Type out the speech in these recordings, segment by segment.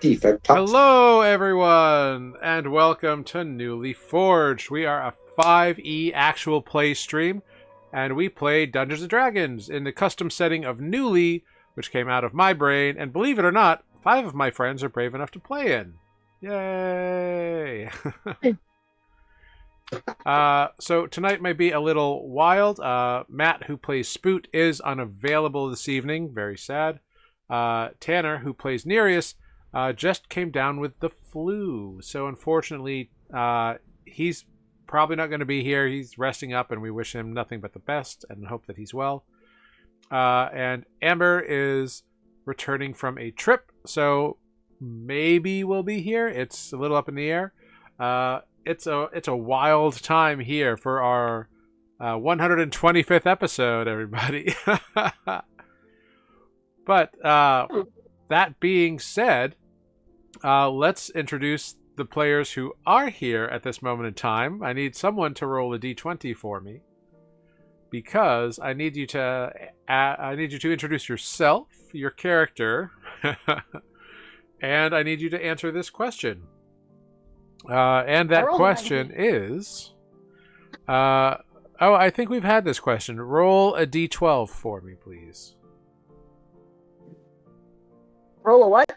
Defect talks. Hello, everyone, and welcome to Nuuli Forged. We are a 5e actual play stream, and we play Dungeons & Dragons in the custom setting of Nuuli, which came out of my brain, and believe it or not, 5 of my friends are brave enough to play in. Yay! So tonight might be a little wild. Matt, who plays Spoot, is unavailable this evening. Very sad. Tanner, who plays Nereus, just came down with the flu. So unfortunately, he's probably not going to be here. He's resting up, and we wish him nothing but the best and hope that he's well. And Amber is returning from a trip, so maybe we'll be here. It's a little up in the air. It's a wild time here for our 125th episode, everybody. But that being said, let's introduce the players who are here at this moment in time. I need someone to roll a d20 for me because I need you to introduce yourself, your character, and I need you to answer this question. And that question is, I think we've had this question. Roll a d12 for me, please. Roll a what?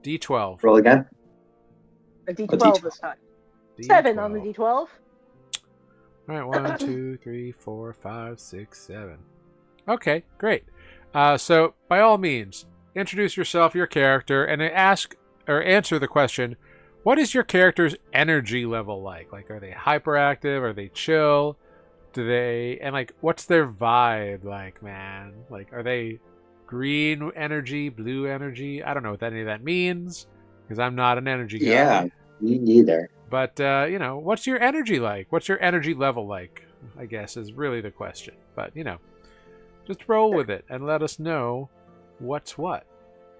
D12. Roll again. A D12 this time. 7 on the D12. All right, 1, 2, 3, 4, 5, 6, 7. Okay, great. So by all means, introduce yourself, your character, and ask or answer the question: what is your character's energy level like? Like, are they hyperactive? Are they chill? What's their vibe like, man? Like, are they green energy, blue energy? I don't know what any of that means because I'm not an energy guy. Yeah, me neither. But, what's your energy like? What's your energy level like? I guess is really the question. But, just roll with it and let us know what's what.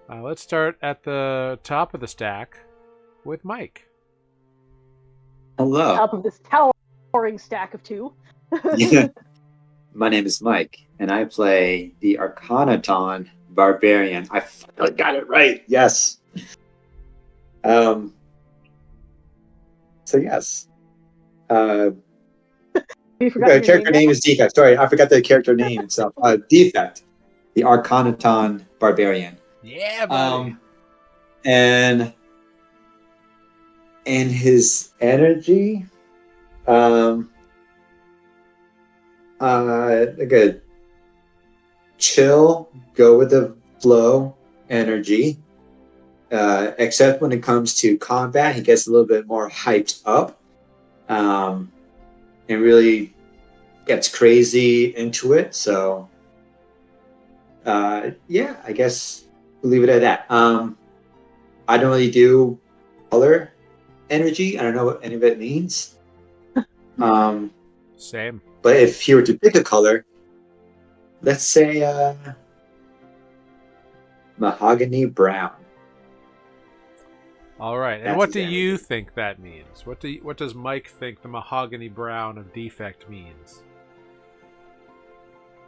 Let's start at the top of the stack with Mike. Hello. Top of this towering stack of 2. Yeah. My name is Mike, and I play the Arcanaton Barbarian. I finally got it right. Yes. So yes. You forgot your Character name now? is Defect. Sorry, I forgot the character name itself. Defect, the Arcanaton Barbarian. Yeah, buddy. And his energy, like a chill, go with the flow energy. Except when it comes to combat, he gets a little bit more hyped up, and really gets crazy into it. So, yeah, I guess we'll leave it at that. I don't really do color energy. I don't know what any of it means. Same. But if he were to pick a color, let's say mahogany brown. All right. And That's what his do you energy. think that means? What does Mike think the mahogany brown of Defect means?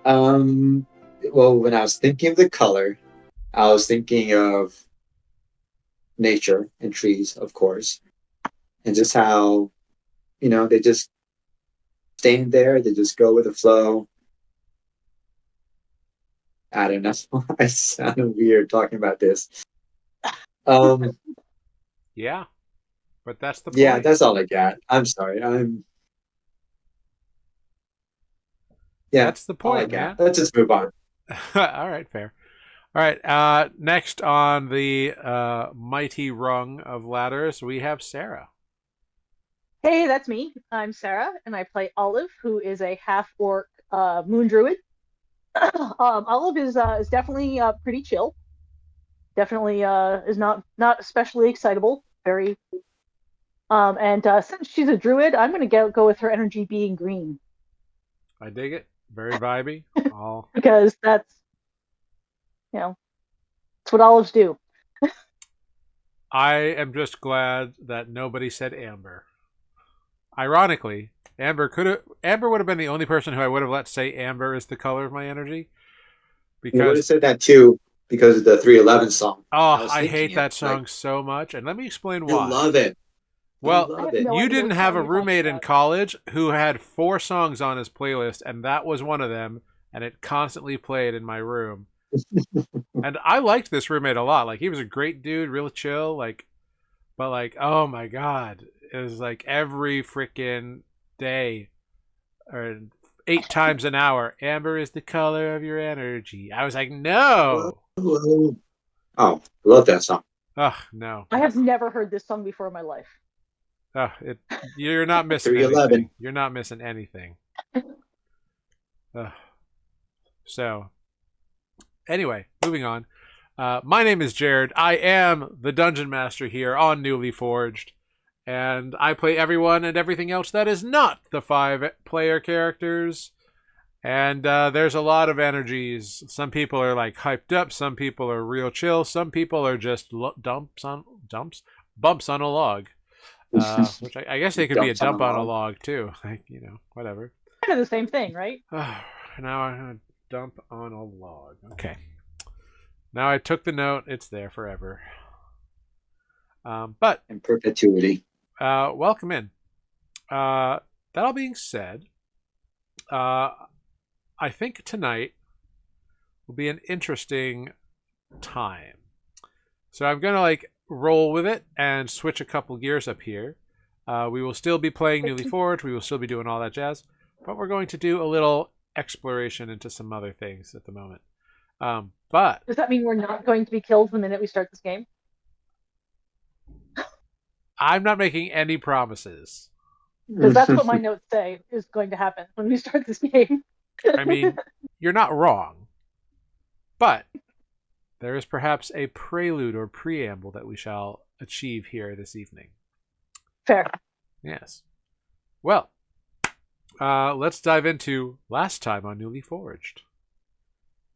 Well, when I was thinking of the color, I was thinking of nature and trees, of course, and just how, they just stand there, they just go with the flow. I don't know. I sound weird talking about this. Yeah. But that's the point. Yeah, that's all I got. I'm sorry. Yeah, That's the all I point, man. got. Let's just move on. All right, fair. All right. Next on the mighty rung of ladders, we have Sarah. Hey, that's me. I'm Sarah, and I play Olive, who is a half-orc moon druid. Olive is definitely pretty chill. Definitely is not especially excitable. Very. And since she's a druid, I'm going to go with her energy being green. I dig it. Very vibey. All Because that's what olives do. I am just glad that nobody said Amber. Ironically, Amber would have been the only person who I would have let say Amber is the color of my energy. You would have Because said that too, because of the 311 song. Oh, was I hate thinking that of like, song so much, and let me explain you'll why. love it. You'll Well, I love have it. no you idea didn't what have song a you're talking roommate in about. college who had 4 songs on his playlist, and that was one of them, and it constantly played in my room. And I liked this roommate a lot. Like, he was a great dude, real chill, like, but like, oh my god, it was like every freaking day or 8 times an hour. Amber is the color of your energy. I was like, Whoa, no. whoa. Oh, love that song. Oh, no. I have never heard this song before in my life. Oh, you're not missing 311. anything. You're not missing anything. Ugh. So, anyway, moving on. My name is Jared. I am the Dungeon Master here on Nuuli Forged, and I play everyone and everything else that is not the 5-player characters. And there's a lot of energies. Some people are like hyped up. Some people are real chill. Some people are just bumps on a log. Which I guess they could be a Dumps on a dump on a log. log too. Like, whatever. Kind of the same thing, right? Now I'm gonna dump on a log. Okay. Now I took the note. It's there forever. But In perpetuity. welcome in. That all being said, I think tonight will be an interesting time. So I'm gonna like roll with it and switch a couple gears up here. We will still be playing Nuuli Forged. We will still be doing all that jazz, but we're going to do a little exploration into some other things at the moment. But Does that mean we're not going to be killed the minute we start this game? I'm not making any promises. Because that's what my notes say is going to happen when we start this game. I mean, you're not wrong, but there is perhaps a prelude or preamble that we shall achieve here this evening. Fair. Yes. Well, let's dive into last time on Nuuli Forged.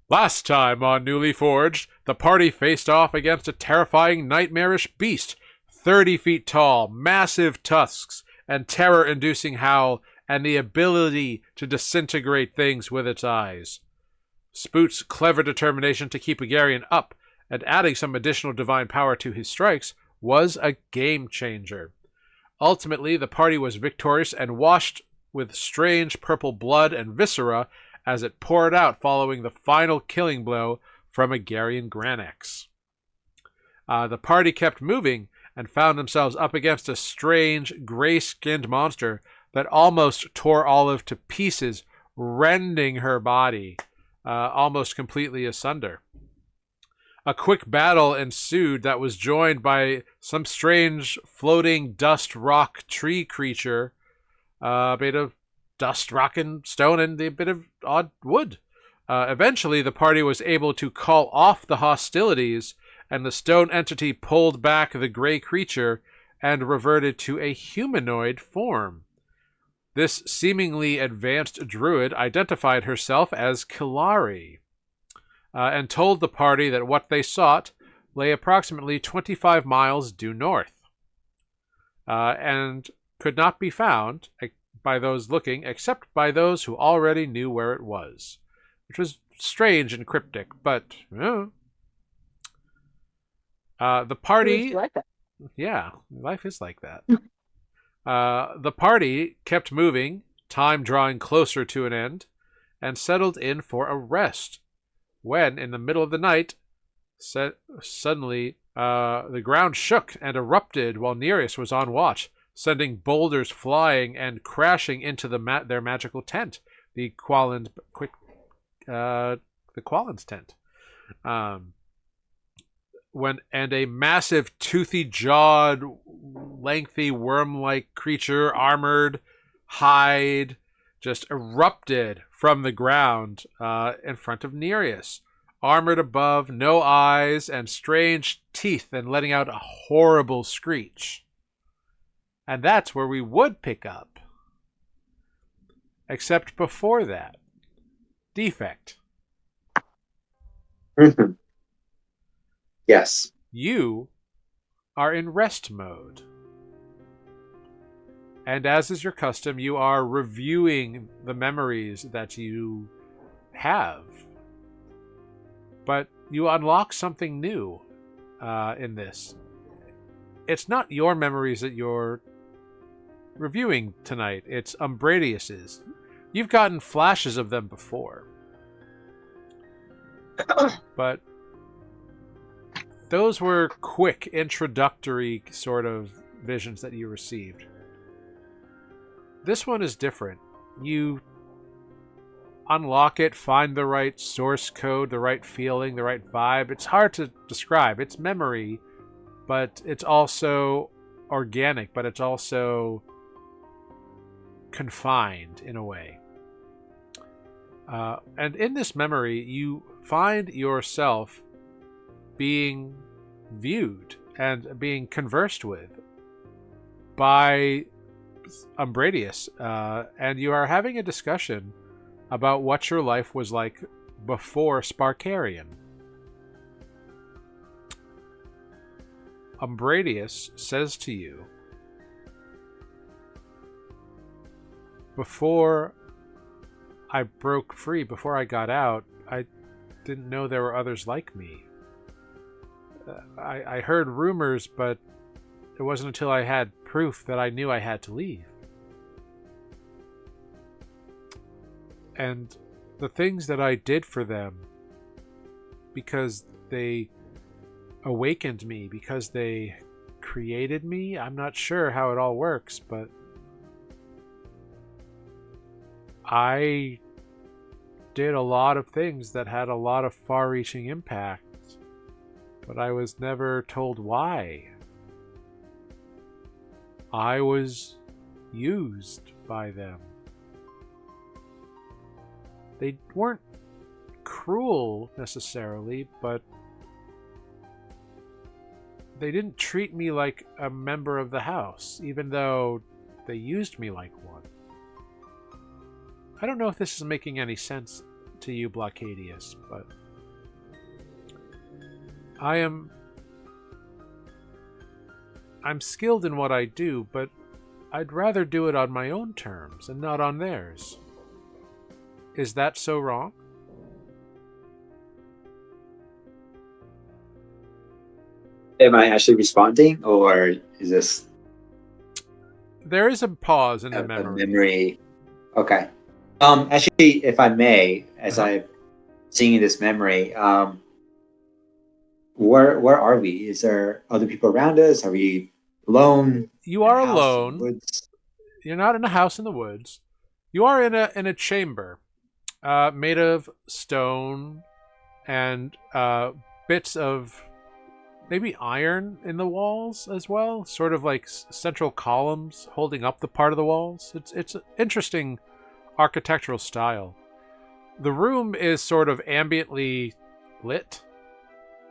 Last time on Nuuli Forged, the party faced off against a terrifying, nightmarish beast, 30 feet tall, massive tusks, and terror-inducing howl, and the ability to disintegrate things with its eyes. Spoot's clever determination to keep Agarian up and adding some additional divine power to his strikes was a game changer. Ultimately, the party was victorious and washed with strange purple blood and viscera as it poured out following the final killing blow from Agarian Granex. The party kept moving and found themselves up against a strange, gray-skinned monster that almost tore Olive to pieces, rending her body almost completely asunder. A quick battle ensued that was joined by some strange floating dust rock tree creature made of dust, rock, and stone, and a bit of odd wood. Eventually, the party was able to call off the hostilities, and the stone entity pulled back the gray creature and reverted to a humanoid form. This seemingly advanced druid identified herself as Kilari, and told the party that what they sought lay approximately 25 miles due north, and could not be found by those looking except by those who already knew where it was, which was strange and cryptic, but the party... Like that. Yeah, life is like that. The party kept moving, time drawing closer to an end, and settled in for a rest, when, in the middle of the night, suddenly the ground shook and erupted while Nereus was on watch, sending boulders flying and crashing into their magical tent, the Qualin's tent. And a massive, toothy-jawed, lengthy, worm-like creature, armored, hide, just erupted from the ground in front of Nereus, armored above, no eyes, and strange teeth, and letting out a horrible screech. And that's where we would pick up. Except before that, Defect. Yes. You are in rest mode. And as is your custom, you are reviewing the memories that you have. But you unlock something new in this. It's not your memories that you're reviewing tonight. It's Umbradius's. You've gotten flashes of them before. But those were quick, introductory sort of visions that you received. This one is different. You unlock it, find the right source code, the right feeling, the right vibe. It's hard to describe. It's memory, but it's also organic, but it's also confined in a way. And in this memory, you find yourself being viewed and being conversed with by Umbradius, and you are having a discussion about what your life was like before Sparkarian. Umbradius says to you, before I broke free, before I got out, I didn't know there were others like me. I heard rumors, but it wasn't until I had proof that I knew I had to leave. And the things that I did for them, because they awakened me, because they created me, I'm not sure how it all works, but I did a lot of things that had a lot of far-reaching impact, but I was never told why. I was used by them. They weren't cruel necessarily, but they didn't treat me like a member of the house, even though they used me like one. I don't know if this is making any sense to you, Blockadius, but I'm skilled in what I do, but I'd rather do it on my own terms and not on theirs. Is that so wrong? Am I actually responding, or is this There is a pause in the a memory. memory? Okay. Actually, if I may, as I'm seeing this memory, where are we? Is there other people around us? Are we alone? You In a are house, in the alone. woods? You're not in a house in the woods. You are in a chamber made of stone and bits of maybe iron in the walls as well, sort of like central columns holding up the part of the walls. It's an interesting architectural style. The room is sort of ambiently lit.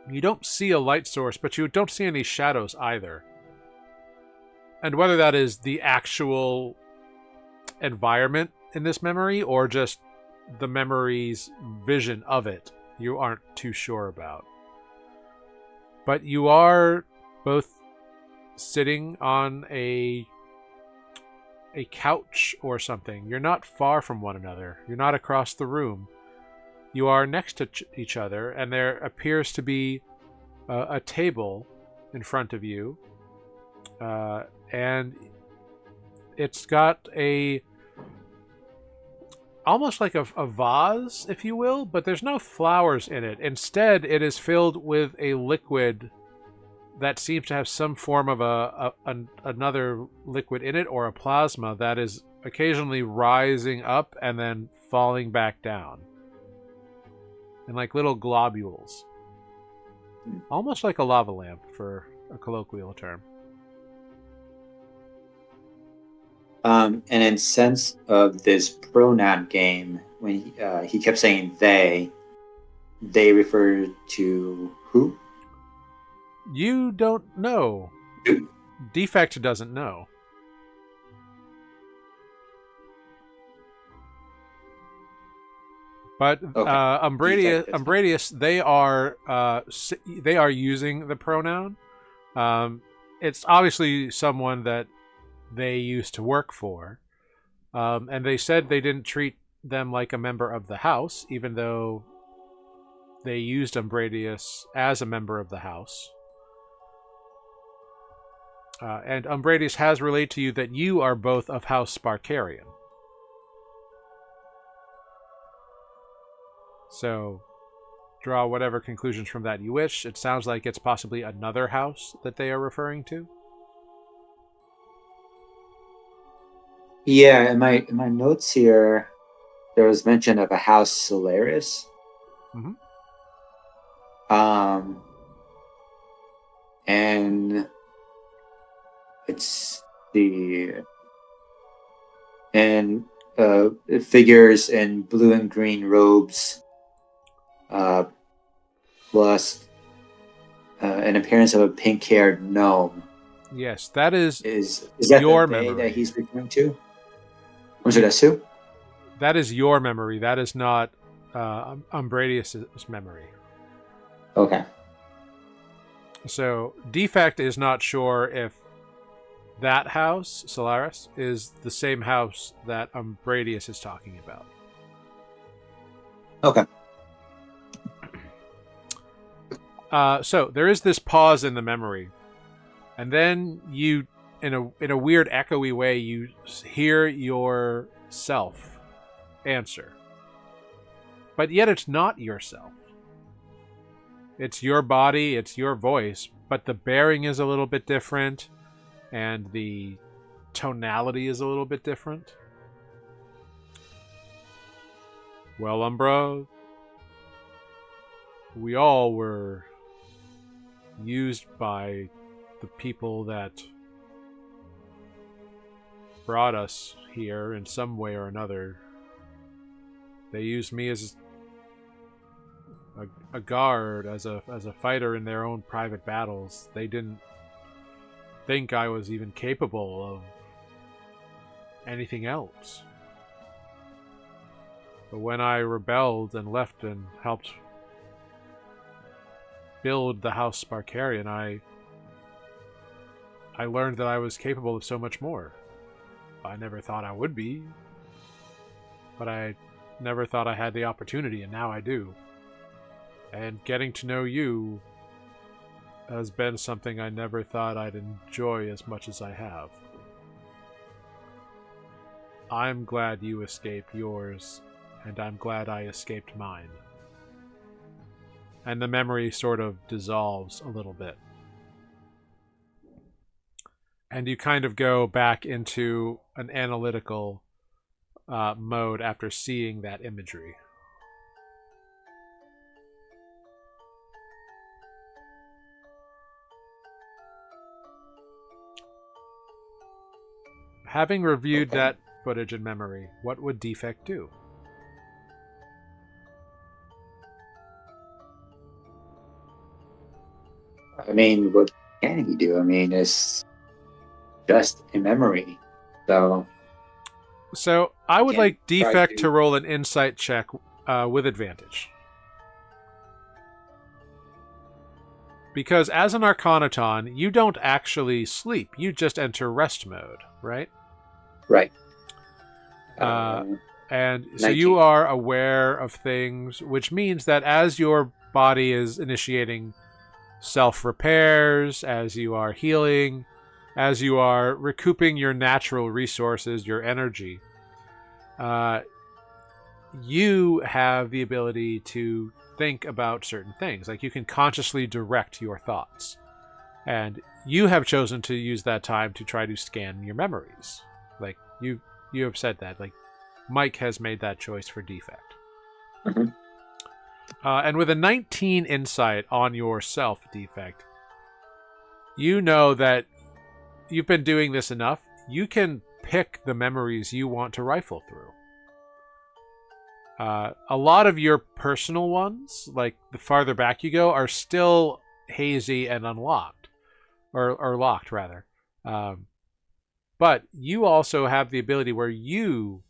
You don't see a light source, but you don't see any shadows either. And whether that is the actual environment in this memory or just the memory's vision of it, you aren't too sure about. But you are both sitting on a couch or something. You're not far from one another. You're not across the room. You are next to each other, and there appears to be a table in front of you, and it's got almost like a vase, if you will, but there's no flowers in it. Instead, it is filled with a liquid that seems to have some form of another liquid in it, or a plasma that is occasionally rising up and then falling back down in like little globules, almost like a lava lamp for a colloquial term. And in sense of this pronoun game, when he kept saying they refer to who? You don't know. Defect doesn't know. But Okay. Umbradius, they are using the pronoun. It's obviously someone that they used to work for, and they said they didn't treat them like a member of the house, even though they used Umbradius as a member of the house. And Umbradius has relayed to you that you are both of House Sparkarian. So, draw whatever conclusions from that you wish. It sounds like it's possibly another house that they are referring to. Yeah, in my notes here, there was mention of a house Solaris. Mm-hmm. And it's it figures in blue and green robes, plus an appearance of a pink-haired gnome. Yes, that is that your the they memory that he's referring to? I'm sorry, that's who? That is your memory. That is not Umbradius' memory. Okay. So Defect is not sure if that house, Solaris, is the same house that Umbradius is talking about. Okay. So there is this pause in the memory, and then you, in a weird echoey way, you hear yourself answer, but yet it's not yourself. It's your body, it's your voice, but the bearing is a little bit different, and the tonality is a little bit different. Well, Umbra, we all were used by the people that brought us here in some way or another. They used me as a guard, as a fighter in their own private battles. They didn't think I was even capable of anything else. But when I rebelled and left and helped build the House Sparkarian, I learned that I was capable of so much more. I never thought I would be, but I never thought I had the opportunity, and now I do. And getting to know you has been something I never thought I'd enjoy as much as I have. I'm glad you escaped yours, and I'm glad I escaped mine. And the memory sort of dissolves a little bit. And you kind of go back into an analytical mode after seeing that imagery. Having reviewed that footage in memory, what would Defect do? I mean, what can he do? I mean, it's just a memory. So I would like Defect to roll an insight check with advantage. Because as an Arcanaton, you don't actually sleep. You just enter rest mode, right? Right. And 19. So you are aware of things, which means that as your body is initiating self-repairs, as you are healing, as you are recouping your natural resources, your energy, you have the ability to think about certain things. Like, you can consciously direct your thoughts. And you have chosen to use that time to try to scan your memories. Like, you have said that. Like, Mike has made that choice for Defect. Mm-hmm. And with a 19 insight on yourself, Defect, you know that you've been doing this enough. You can pick the memories you want to rifle through. A lot of your personal ones, like the farther back you go, are still hazy and unlocked. Or locked, rather. But you also have the ability where you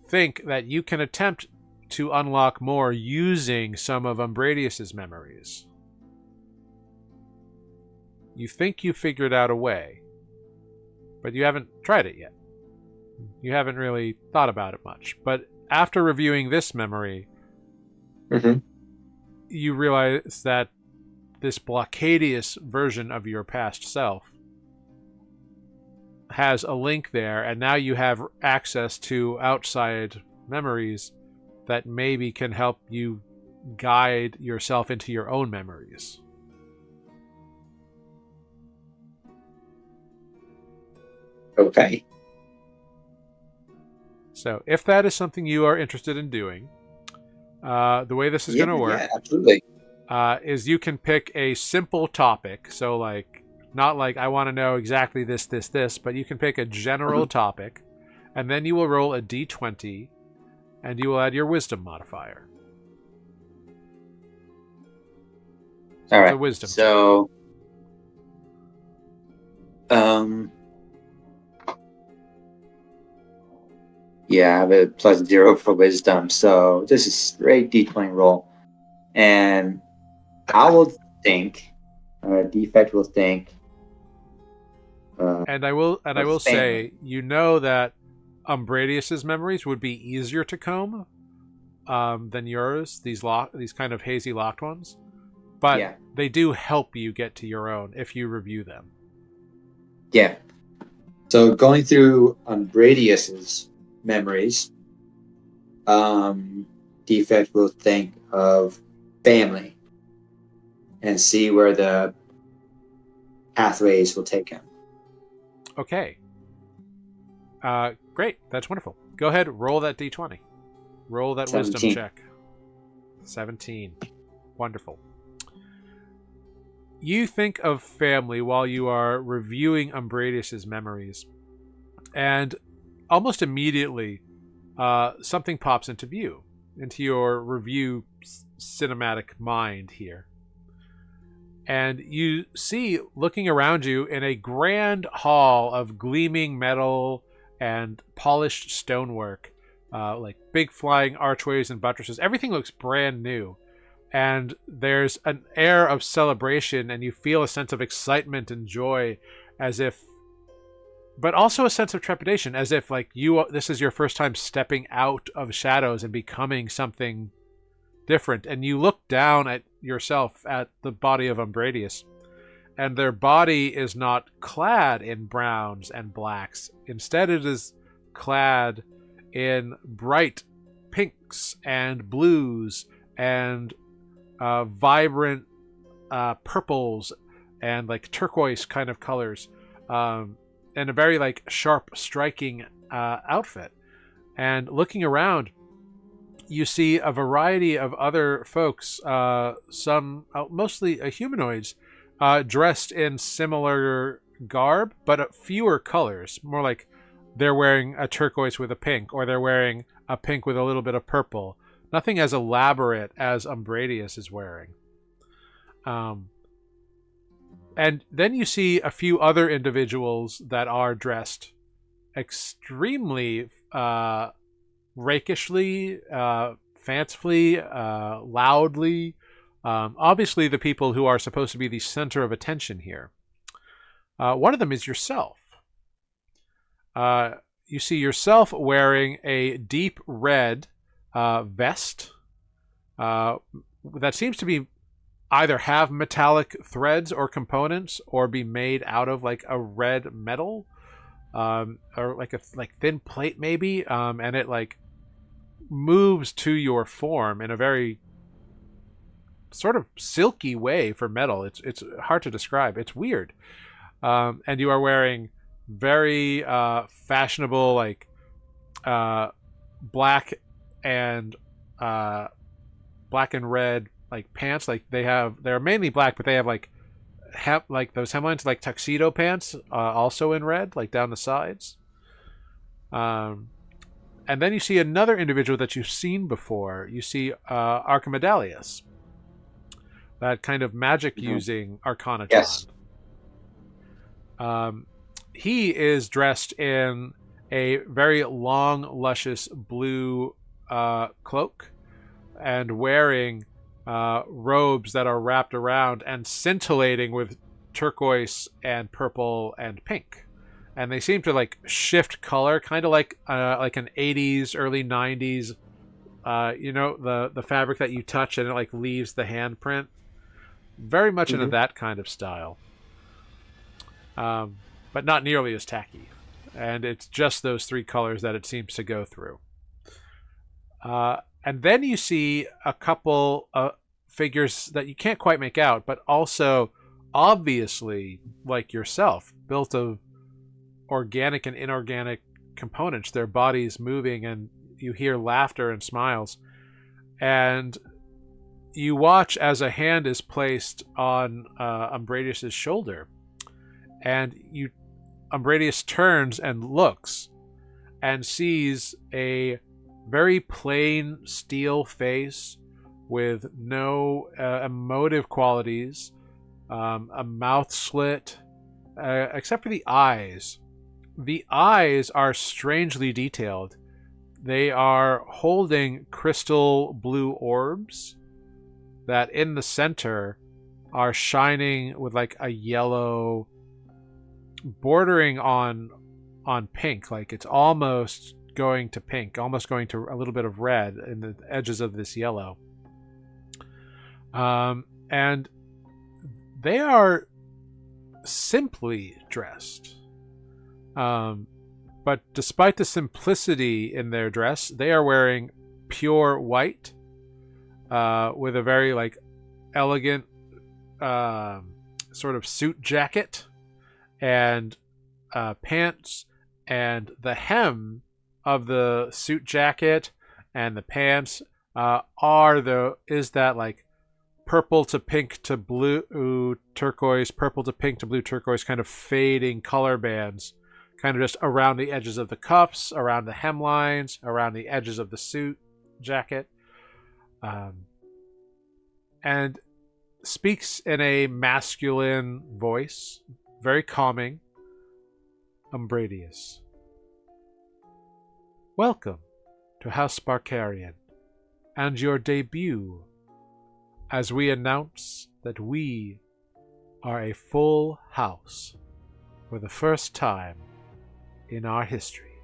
think that you can attempt to unlock more using some of Umbradius's memories. You think you figured out a way, but you haven't tried it yet. You haven't really thought about it much. But after reviewing this memory, mm-hmm. you realize that this blockadious version of your past self has a link there, and now you have access to outside memories that maybe can help you guide yourself into your own memories. Okay. So if that is something you are interested in doing, the way this is going to work absolutely. Is you can pick a simple topic. So like, not like I want to know exactly this, but you can pick a general topic, and then you will roll a d20, and you will add your wisdom modifier. All right. It's a wisdom so, yeah, I have a +0 for wisdom, so this is straight D20 roll. And I will think, Defect will think. And I will say, you know that Umbradius's memories would be easier to comb than yours. These kind of hazy locked ones, but they do help you get to your own if you review them. Yeah. So going through Umbradius's memories, Defect will think of family and see where the pathways will take him. Okay. Great. That's wonderful. Go ahead, roll that d20. Roll that 17. Wisdom check. 17. Wonderful. You think of family while you are reviewing Umbradius's memories, and almost immediately something pops into view, into your review cinematic mind here. And you see, looking around you in a grand hall of gleaming metal and polished stonework, like big flying archways and buttresses, everything looks brand new. And there's an air of celebration, and you feel a sense of excitement and joy, as if, but also a sense of trepidation, as if like this is your first time stepping out of shadows and becoming something different. And you look down at yourself at the body of Umbradius, and their body is not clad in browns and blacks. Instead, it is clad in bright pinks and blues and vibrant purples and like turquoise kind of colors, and a very like sharp, striking outfit. And looking around, you see a variety of other folks, some mostly humanoids, dressed in similar garb, but fewer colors. More like they're wearing a turquoise with a pink, or they're wearing a pink with a little bit of purple. Nothing as elaborate as Umbradius is wearing. And then you see a few other individuals that are dressed extremely rakishly, fancifully, loudly. Obviously the people who are supposed to be the center of attention here. One of them is yourself. You see yourself wearing a deep red vest that seems to be either have metallic threads or components, or be made out of like a red metal, or like a thin plate maybe, and it like moves to your form in a very sort of silky way for metal. It's hard to describe. It's weird. And you are wearing very fashionable like black and red like pants. Like they're mainly black, but they have like those hemlines, like tuxedo pants, also in red, like down the sides. And then you see another individual that you've seen before. You see Archimedalius, that kind of magic using Arcanatron. Yes. He is dressed in a very long, luscious blue cloak, and wearing robes that are wrapped around and scintillating with turquoise and purple and pink. And they seem to like shift color, kind of like an 80s, early 90s the fabric that you touch and it like leaves the handprint. Very much into Mhm. that kind of style, but not nearly as tacky. And it's just those three colors that it seems to go through. And then you see a couple figures that you can't quite make out, but also obviously like yourself, built of organic and inorganic components, their bodies moving, and you hear laughter and smiles. And you watch as a hand is placed on Umbradius's shoulder, and Umbradius turns and looks and sees a very plain steel face with no emotive qualities, a mouth slit, except for the eyes. The eyes are strangely detailed. They are holding crystal blue orbs that in the center are shining with like a yellow bordering on pink, like it's almost going to pink, almost going to a little bit of red in the edges of this yellow. And they are simply dressed. But despite the simplicity in their dress, they are wearing pure white, with a very like elegant sort of suit jacket and pants, and the hem of the suit jacket and the pants is that like purple to pink to blue turquoise, purple to pink to blue turquoise kind of fading color bands, kind of just around the edges of the cuffs, around the hemlines, around the edges of the suit jacket, and speaks in a masculine voice, very calming. Umbradius, welcome to House Sparkarian and your debut, as we announce that we are a full house for the first time in our history.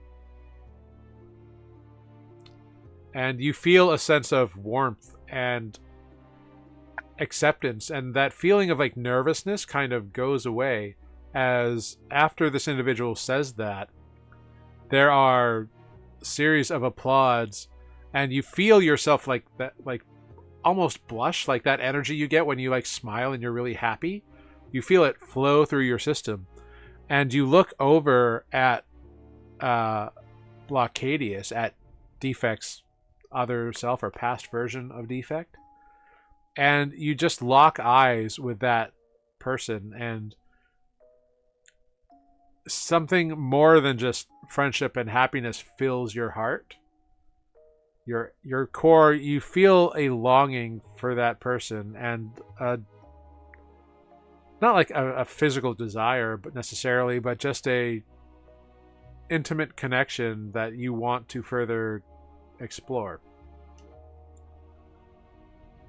And you feel a sense of warmth and acceptance, and that feeling of like nervousness kind of goes away, as after this individual says that, there are a series of applauds, and you feel yourself like that, like almost blush, like that energy you get when you like smile and you're really happy. You feel it flow through your system, and you look over at Blockadius, at Defect's other self or past version of Defect, and you just lock eyes with that person, and something more than just friendship and happiness fills your heart. Your core, you feel a longing for that person, and not like a physical desire, but necessarily, but just a intimate connection that you want to further explore.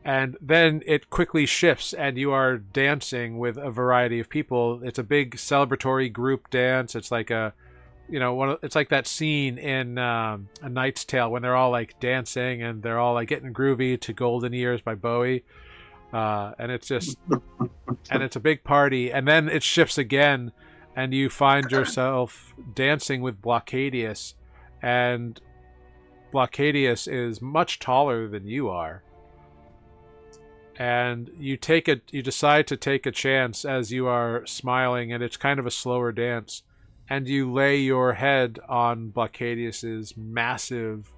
And then it quickly shifts, and you are dancing with a variety of people. It's a big celebratory group dance. It's like it's like that scene in A Knight's Tale when they're all like dancing and they're all like getting groovy to Golden Years by Bowie. And it's just, and it's a big party. And then it shifts again, and you find yourself dancing with Blockadius, and Blockadius is much taller than you are. And you decide to take a chance as you are smiling, and it's kind of a slower dance, and you lay your head on Blockadius's massive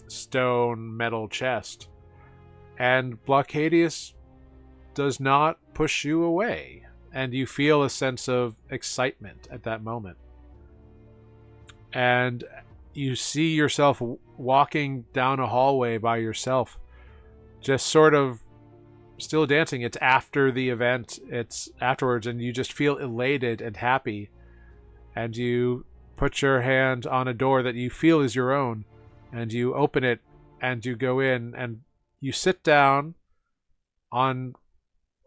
stone metal chest, and Blockadius does not push you away, and you feel a sense of excitement at that moment. And you see yourself walking down a hallway by yourself, just sort of still dancing. It's after the event, it's afterwards, and you just feel elated and happy, and you put your hand on a door that you feel is your own, and you open it, and you go in, and you sit down on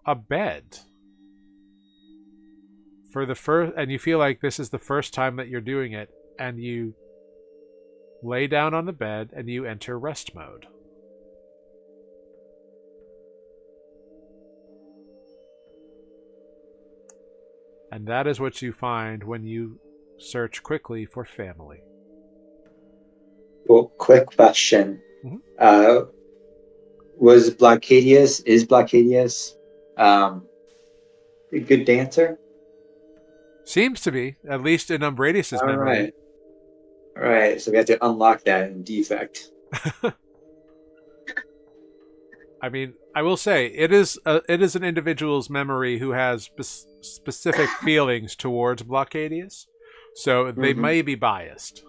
a bed and you feel like this is the first time that you're doing it, and you lay down on the bed, and you enter rest mode. And that is what you find when you search quickly for family. Well, quick question. Mhm. Is Blockadius a good dancer? Seems to be, at least in Umbradius's All memory. right. All right, so we have to unlock that in Defect. I mean, I will say it is an individual's memory who has specific feelings towards Blockadius, so they Mhm. may be biased.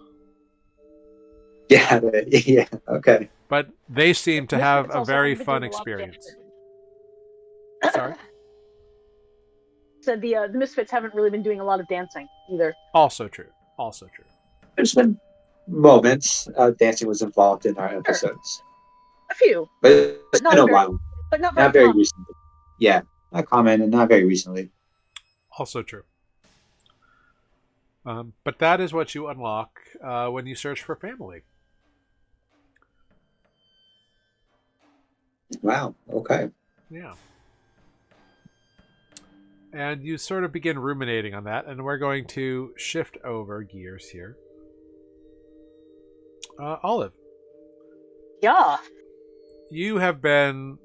Yeah, yeah, okay. But they seem to have Misfits a also very haven't been fun doing a lot of experience. dancing. Sorry? Said the Misfits haven't really been doing a lot of dancing either. Also true. Also true. There's been moments dancing was involved in our episodes, A few, but it's not been a very, while. but not very Not very common. recently. Yeah, not common and not very recently. Also true. But that is what you unlock when you search for family. Wow, okay. Yeah. And you sort of begin ruminating on that, and we're going to shift over gears here. Olive, Yeah. you have been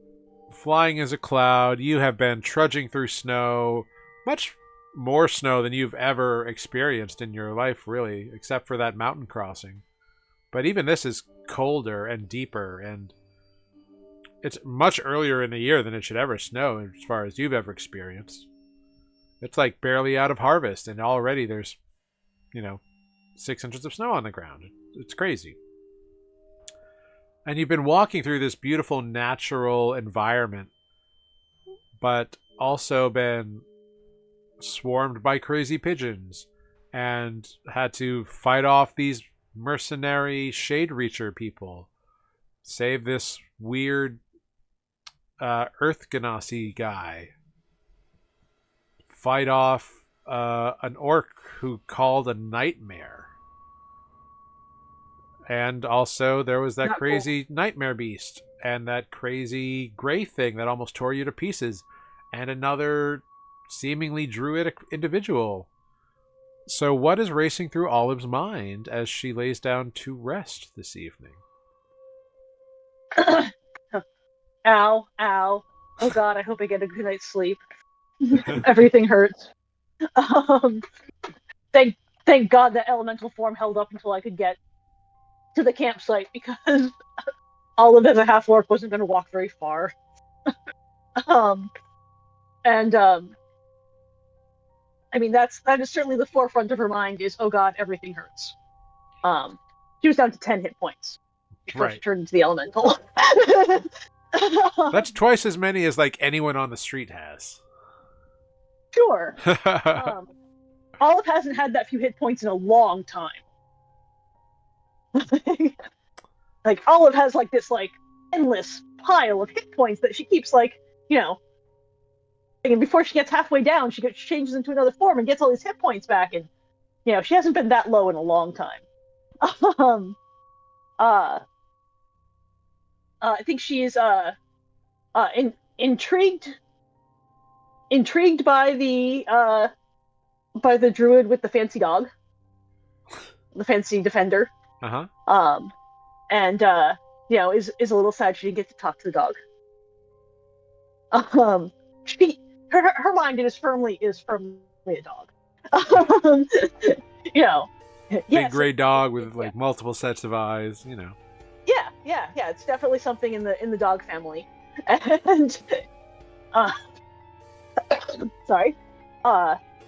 flying as a cloud. You have been trudging through snow, much more snow than you've ever experienced in your life, really, except for that mountain crossing. But even this is colder and deeper, and it's much earlier in the year than it should ever snow, as far as you've ever experienced. It's like barely out of harvest, and already there's, 6 inches of snow on the ground. It's crazy. And you've been walking through this beautiful natural environment, but also been swarmed by crazy pigeons and had to fight off these mercenary Shade Reacher people, save this weird Earth Ganassi guy, fight off an orc who called a nightmare. And also there was that Not crazy nightmare beast and that crazy gray thing that almost tore you to pieces, and another seemingly druidic individual. So what is racing through Olive's mind as she lays down to rest this evening? Ow, ow. Oh god, I hope I get a good night's sleep. Everything hurts. Thank God that elemental form held up until I could get to the campsite, because Olive as a half orc wasn't going to walk very far. And I mean that is certainly the forefront of her mind. Is, oh god, everything hurts. She was down to 10 hit points before she Right. turned into the elemental. That's twice as many as like anyone on the street has. Sure. Olive hasn't had that few hit points in a long time. Like Olive has like this like endless pile of hit points that she keeps like, and before she gets halfway down, she changes into another form and gets all these hit points back, and she hasn't been that low in a long time. I think she is intrigued by the druid with the fancy dog, the fancy defender. Uh-huh. And is a little sad she didn't get to talk to the dog. Her mind is firmly a dog. Big gray dog with like multiple sets of eyes, Yeah. It's definitely something in the dog family. And sorry.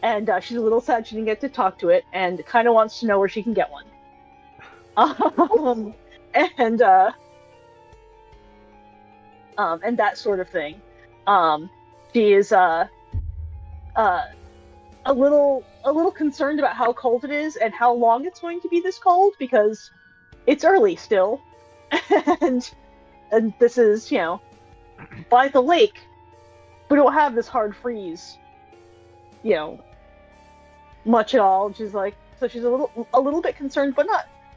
And she's a little sad she didn't get to talk to it, and kind of wants to know where she can get one. And that sort of thing. She is a little concerned about how cold it is and how long it's going to be this cold, because it's early still, and this is by the lake. We don't have this hard freeze, much at all. She's like, so she's a little bit concerned, but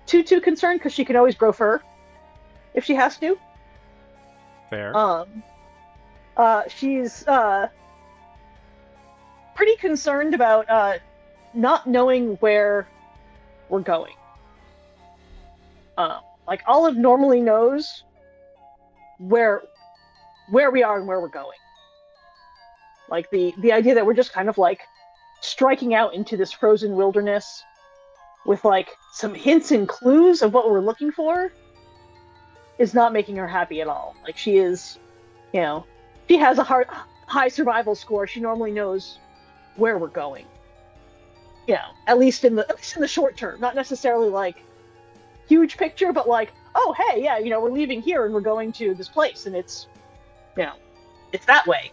too concerned because she can always grow fur if she has to. Fair. She's pretty concerned about not knowing where we're going. Like Olive normally knows where we are and where we're going. Like the idea that we're just kind of like striking out into this frozen wilderness with like some hints and clues of what we're looking for is not making her happy at all. Like she is, she has a high survival score. She normally knows where we're going. At least in the short term, not necessarily like huge picture, but like, oh hey, yeah, we're leaving here and we're going to this place, and it's that way.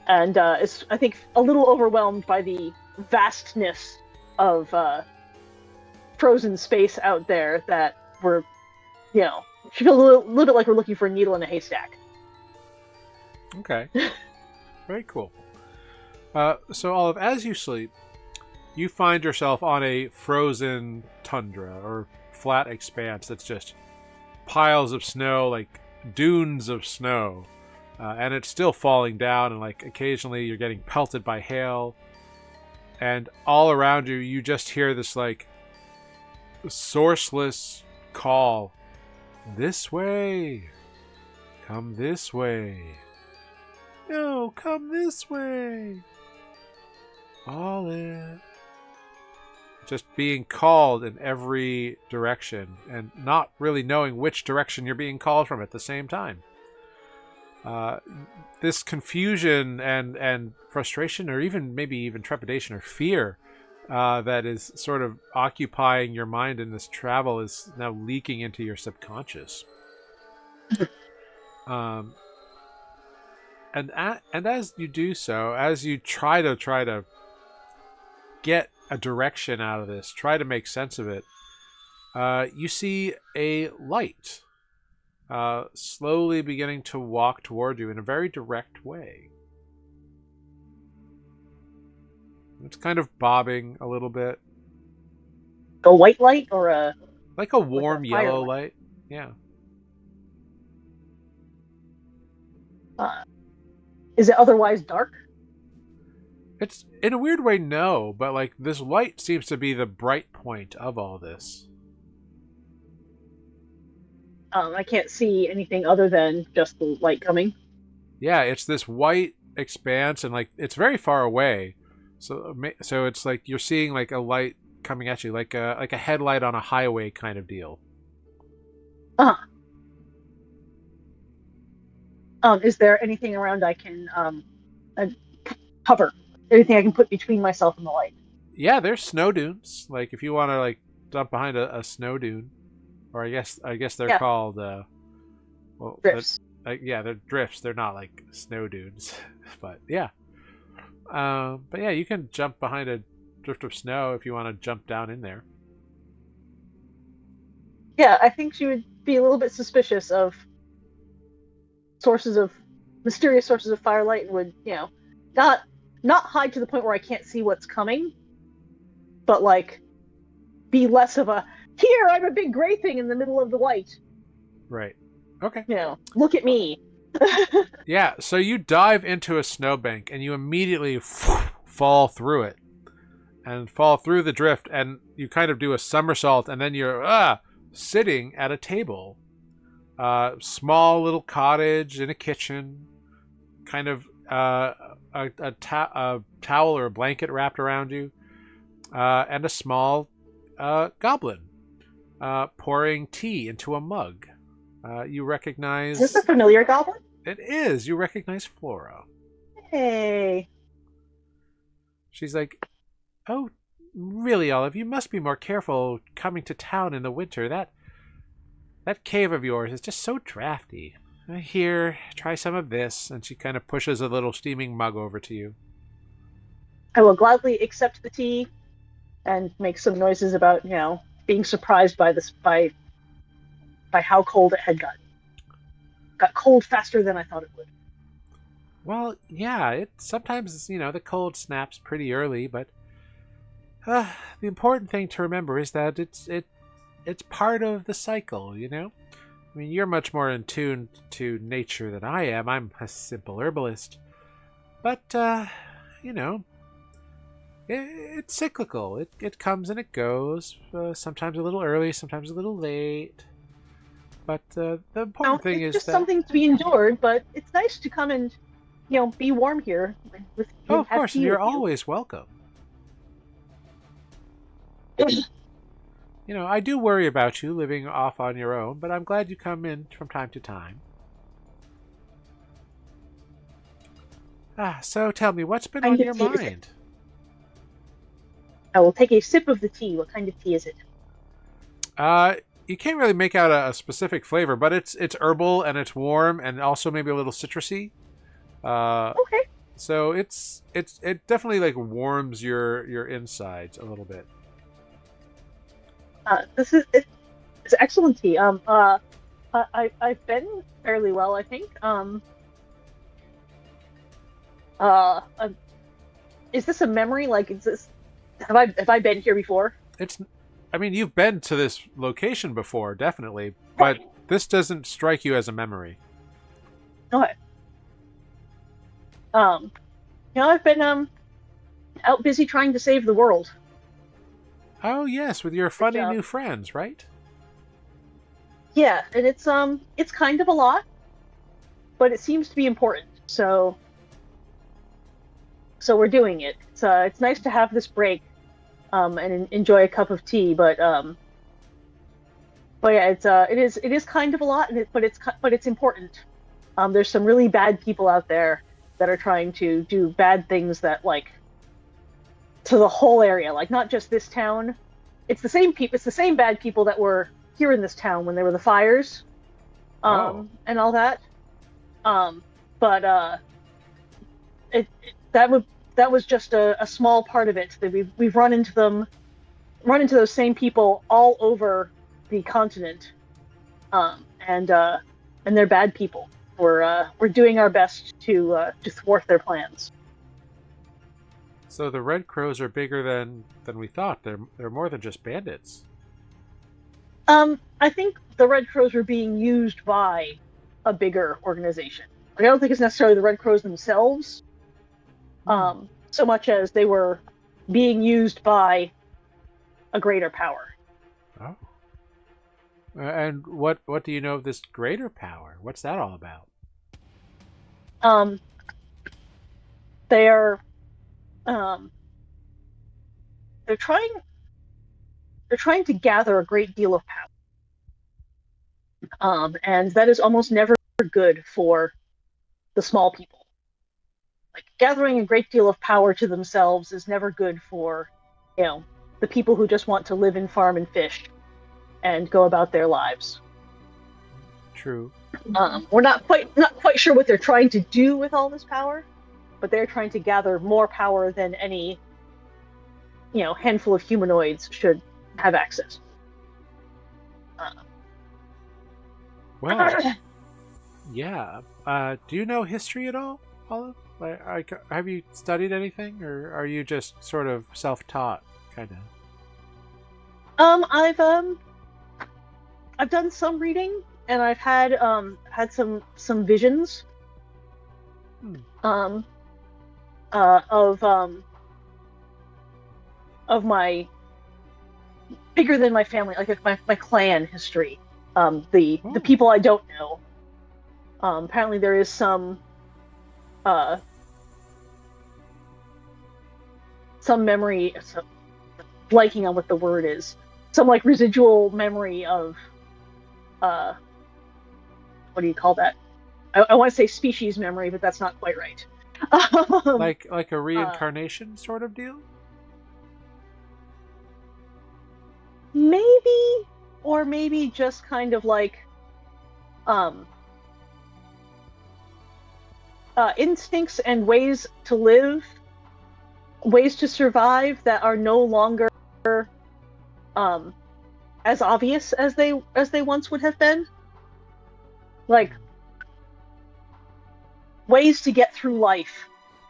And it's, I think, a little overwhelmed by the vastness of frozen space out there that we're, she feels a little bit like we're looking for a needle in a haystack. Okay. Very cool. So, Olive, as you sleep, you find yourself on a frozen tundra or flat expanse that's just piles of snow, like dunes of snow. And it's still falling down, and like occasionally you're getting pelted by hail. And all around you, you just hear this like sourceless call. This way. Come this way. No, come this way. Olive. Just being called in every direction and not really knowing which direction you're being called from at the same time. This confusion and frustration, or maybe even trepidation or fear that is sort of occupying your mind in this travel is now leaking into your subconscious. And as you do so, as you try to get a direction out of this, try to make sense of it, you see a light slowly beginning to walk toward you in a very direct way. It's kind of bobbing a little bit. A white light or like a warm like a yellow firelight? light. Yeah. Is it otherwise dark? It's in a weird way, no, but like this light seems to be the bright point of all this. I can't see anything other than just the light coming. Yeah, it's this white expanse, and like it's very far away. So it's like you're seeing like a light coming at you, like a headlight on a highway kind of deal. Is there anything around I can cover? Anything I can put between myself and the light? Yeah, there's snow dunes. Like if you want to like dump behind a snow dune, or I guess they're called Drifts. They're drifts. They're not like snow dunes, but yeah. But yeah, you can jump behind a drift of snow if you want to jump down in there. Yeah, I think she would be a little bit suspicious of mysterious sources of firelight, and would, not hide to the point where I can't see what's coming, but like be less of a, here, I'm a big gray thing in the middle of the white. Right. Okay. Look at me. Yeah, so you dive into a snowbank and you immediately fall through it and fall through the drift, and you kind of do a somersault, and then you're sitting at a table. Small little cottage in a kitchen, kind of a towel or a blanket wrapped around you, and a small goblin pouring tea into a mug. You recognize... Is this a familiar goblin? It is. You recognize Flora. Hey. She's like, oh, really, Olive, you must be more careful coming to town in the winter. That cave of yours is just so drafty. Here, try some of this. And she kind of pushes a little steaming mug over to you. I will gladly accept the tea and make some noises about, being surprised by how cold it had gotten. Got cold faster than I thought it would. Well, yeah, sometimes, the cold snaps pretty early, but The important thing to remember is that it's part of the cycle, you know? I mean, you're much more in tune to nature than I am. I'm a simple herbalist. But, you know, it's cyclical. It comes and it goes. Sometimes a little early, sometimes a little late. But the important thing It's is just that... something to be endured, but it's nice to come and, be warm here with Oh, you, of have course, and tea you're with you. always welcome. You know, I do worry about you living off on your own, but I'm glad you come in from time to time. So tell me, what's been What on kind your of tea is it? mind? I will take a sip of the tea. What kind of tea is it? Uh, you can't really make out a specific flavor, but it's herbal and it's warm and also maybe a little citrusy. Uh, Okay. so it definitely like warms your insides a little bit. It's excellent tea. I've been fairly well, I think. Uh, uh, is this a memory? Like, is this have I been here before? It's, I mean, you've been to this location before, definitely, but Right. this doesn't strike you as a memory. Okay. Um, I've been out busy trying to save the world. Oh yes, with your Which, funny new friends, right? yeah, and it's kind of a lot, but it seems to be important. So we're doing it. It's nice to have this break, and enjoy a cup of tea. But yeah, it is kind of a lot, but it's important. There's some really bad people out there that are trying to do bad things that, like, to the whole area, like not just this town. It's the same people. It's the same bad people that were here in this town when there were the fires, Oh, and all that. But that was just a small part of it. That we've run into those same people all over the continent, and they're bad people. We're doing our best to thwart their plans. so the Red Crows are bigger than we thought. They're more than just bandits. I think the Red Crows were being used by a bigger organization. Like, I don't think it's necessarily the Red Crows themselves, so much as they were being used by a greater power. Oh. And what do you know of this greater power? What's that all about? Um, they are um, they're trying to gather a great deal of power, and that is almost never good for the small people. Like, gathering a great deal of power to themselves is never good for, the people who just want to live and farm and fish and go about their lives. True. We're not quite sure what they're trying to do with all this power, but they're trying to gather more power than any handful of humanoids should have access. Well, yeah. Do you know history at all, Olive? Have you studied anything, or are you just sort of self-taught, kind of? um, I've um, I've done some reading, and I've had some visions, Hmm. um, uh, of um, of my bigger than my family, like my clan history. The Oh, people I don't know. Apparently, there is uh, some memory, blanking on what the word is, some like residual memory of uh, what do you call that? I want to say species memory, but that's not quite right. um, like a uh, reincarnation sort of deal? Maybe, or maybe just kind of like um, instincts and ways to live, ways to survive that are no longer um, as obvious as they once would have been. Like, ways to get through life,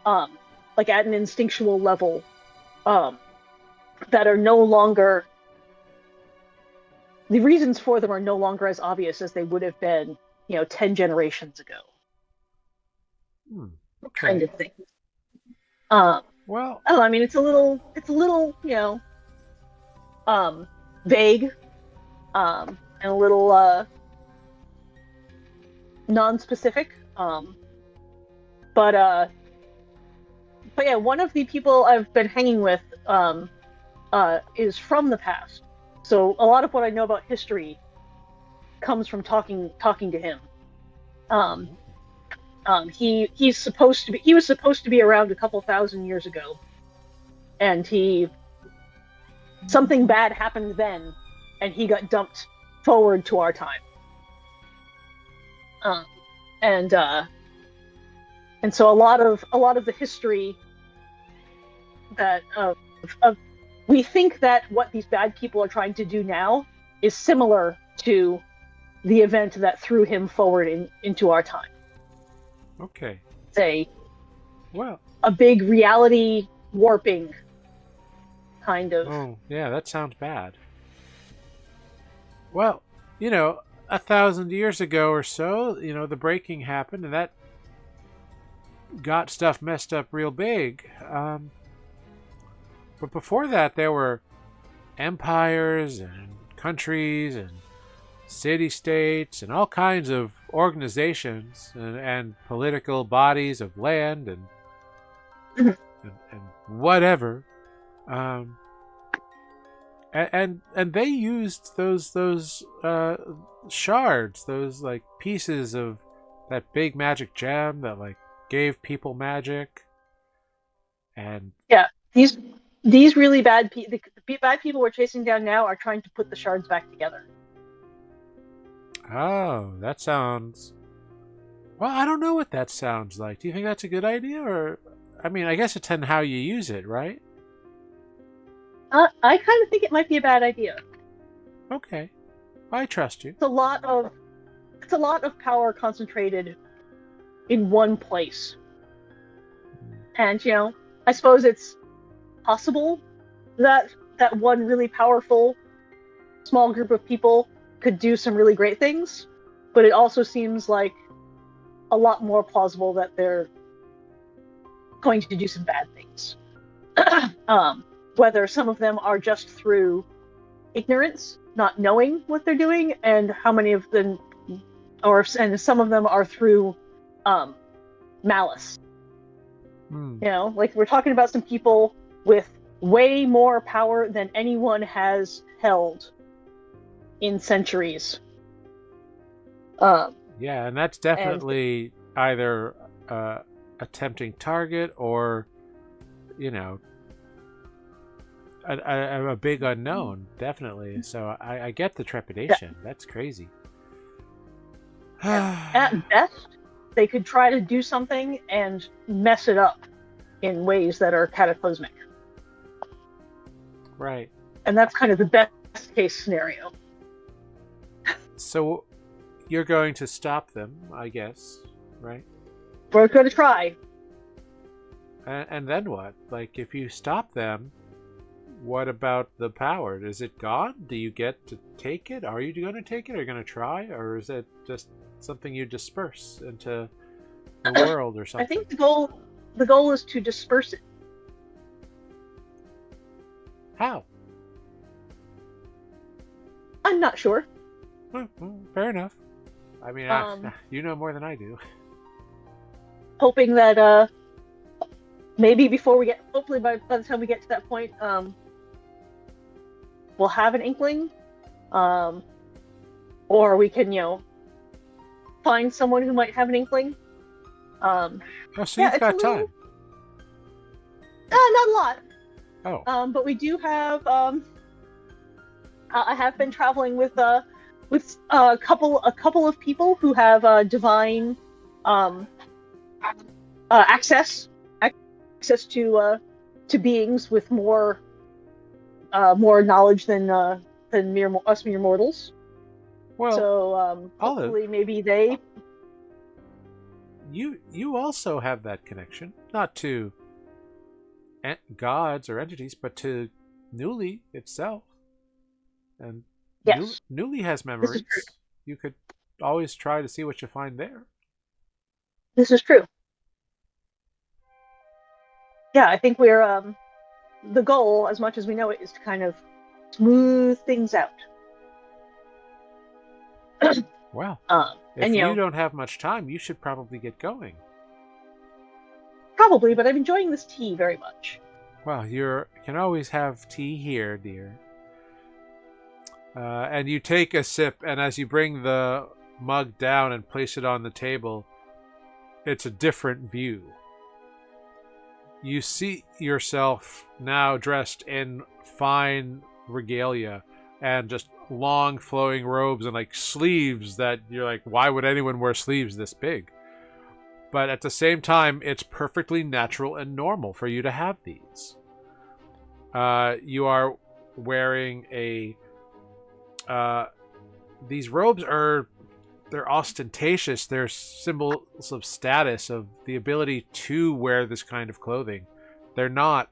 um, like at an instinctual level, um, that are no longer, the reasons for them are no longer as obvious as they would have been, 10 generations ago. Okay. Kind of thing. Well, I mean, it's a little, vague, and a little non-specific. But yeah, one of the people I've been hanging with is from the past. So a lot of what I know about history comes from talking to him. He was supposed to be around a couple thousand years ago, and something bad happened then, and he got dumped forward to our time. And so a lot of the history that we think that what these bad people are trying to do now is similar to the event that threw him forward into our time. Okay. Say, well, a big reality warping kind of. Oh, yeah, that sounds bad. Well, 1,000 years ago or so, the breaking happened, and that got stuff messed up real big. But before that, there were empires and countries and city-states and all kinds of organizations and political bodies of land and whatever. And they used those shards, those like pieces of that big magic gem that like gave people magic. And yeah, these really bad the bad people we're chasing down now are trying to put the shards back together. Oh, that sounds. Well, I don't know what that sounds like. Do you think that's a good idea, or I mean, I guess it's on how you use it, right? I kind of think it might be a bad idea. Okay, I trust you. It's a lot of power concentrated in one place, and I suppose it's possible that one really powerful small group of people could do some really great things, but it also seems like a lot more plausible that they're going to do some bad things. Whether some of them are just through ignorance, not knowing what they're doing, and how many of them, and some of them are through malice. Like we're talking about some people with way more power than anyone has held in centuries. Yeah, and that's definitely either a tempting target or, a big unknown, definitely. So I get the trepidation. Yeah. That's crazy. At best, they could try to do something and mess it up in ways that are cataclysmic. Right. And that's kind of the best case scenario. So you're going to stop them, I guess, right? We're going to try. And then what? Like, if you stop them, what about the power? Is it gone? Do you get to take it? Are you going to take it? Are you going to try? Or is it just something you disperse into the world or something? I think the goal is to disperse it. How? I'm not sure. Well, fair enough. I mean, you know more than I do. Hoping that maybe hopefully by the time we get to that point, we'll have an inkling, or we can, find someone who might have an inkling. So you've got time. Not a lot. Oh. But we do have. I have been traveling with a couple of people who have divine access to beings with more knowledge than mere mortals. Well, so hopefully maybe they. You also have that connection, not to gods or entities, but to Nuuli itself. And Yes, Nuuli has this is true. memories. You could always try to see what you find there. This is true. Yeah, I think we're the goal, as much as we know it, is to kind of smooth things out. Well, And if you don't have much time, you should probably get going. probably, but I'm enjoying this tea very much. Well, you can always have tea here, dear. And you take a sip, and as you bring the mug down and place it on the table, it's a different view. You see yourself now dressed in fine regalia and just long flowing robes and like sleeves that you're like, why would anyone wear sleeves this big? But at the same time, it's perfectly natural and normal for you to have these. You are wearing these robes they're ostentatious. They're symbols of status, of the ability to wear this kind of clothing. They're not,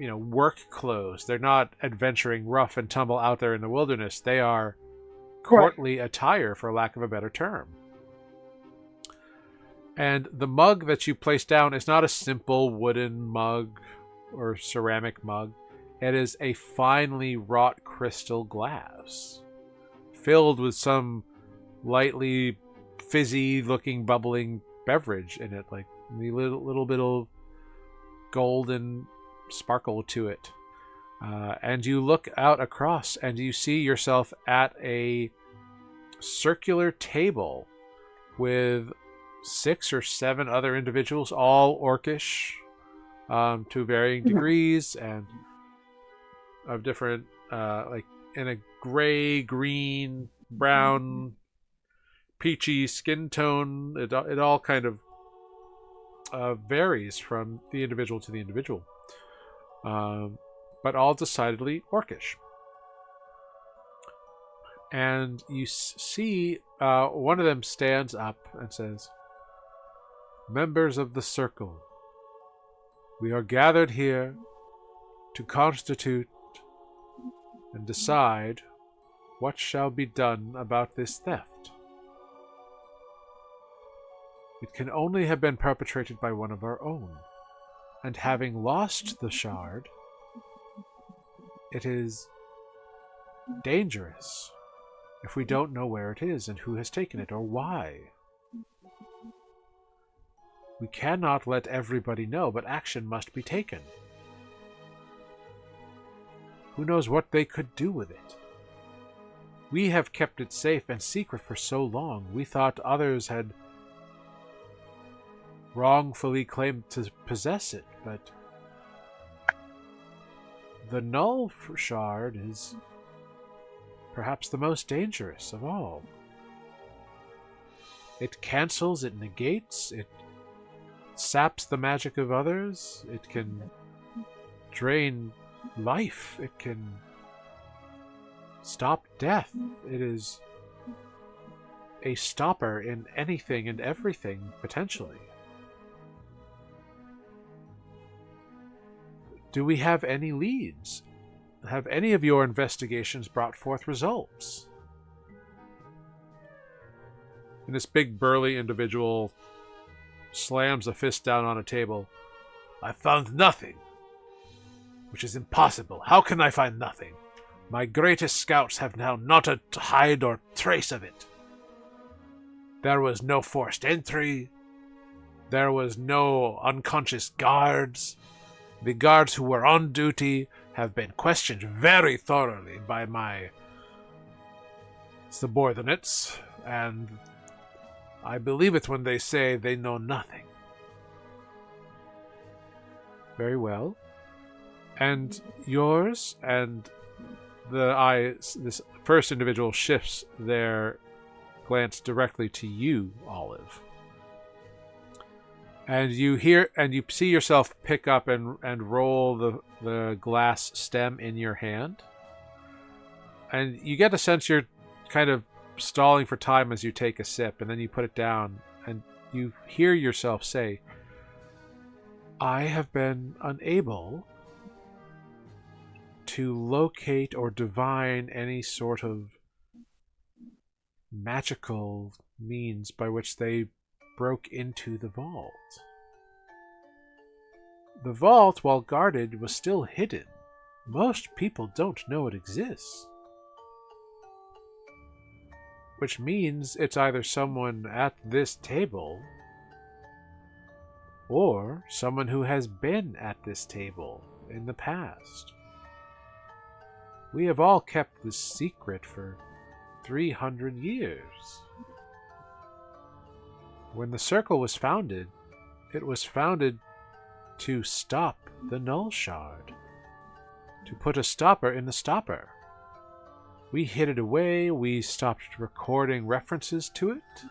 work clothes. They're not adventuring rough and tumble out there in the wilderness. They are courtly attire, for lack of a better term. And the mug that you place down is not a simple wooden mug or ceramic mug. It is a finely wrought crystal glass filled with some lightly fizzy looking bubbling beverage in it, like the little bit of golden sparkle to it. And you look out across and you see yourself at a circular table with 6 or 7 other individuals, all orcish, to varying degrees and of different, like in a gray, green, brown, peachy skin tone. It all kind of varies from the individual to the individual, but all decidedly orcish. And you see one of them stands up and says, "Members of the Circle, we are gathered here to constitute and decide what shall be done about this theft. It can only have been perpetrated by one of our own, and having lost the shard, it is dangerous if we don't know where it is and who has taken it or why. We cannot let everybody know, but action must be taken. Who knows what they could do with it? We have kept it safe and secret for so long. We thought others had wrongfully claimed to possess it, but the null shard is perhaps the most dangerous of all. It cancels, it negates, it saps the magic of others, it can drain life, it can stop death. It is a stopper in anything and everything, potentially. Do we have any leads? Have any of your investigations brought forth results?" And this big burly individual slams a fist down on a table. "I found nothing, which is impossible. How can I find nothing? My greatest scouts have now not a hide or trace of it. There was no forced entry. There was no unconscious guards. The guards who were on duty have been questioned very thoroughly by my subordinates, and I believe it when they say they know nothing." "Very well. And yours?" And this first individual shifts their glance directly to you, Olive. And you see yourself pick up and roll the glass stem in your hand. And you get a sense you're kind of stalling for time as you take a sip, and then you put it down, and you hear yourself say, "I have been unable to locate or divine any sort of magical means by which they broke into the vault. The vault, while guarded, was still hidden. Most people don't know it exists. Which means it's either someone at this table or someone who has been at this table in the past. We have all kept this secret for 300 years. When the circle was founded, it was founded to stop the null shard, to put a stopper in the stopper. We hid it away, we stopped recording references to it.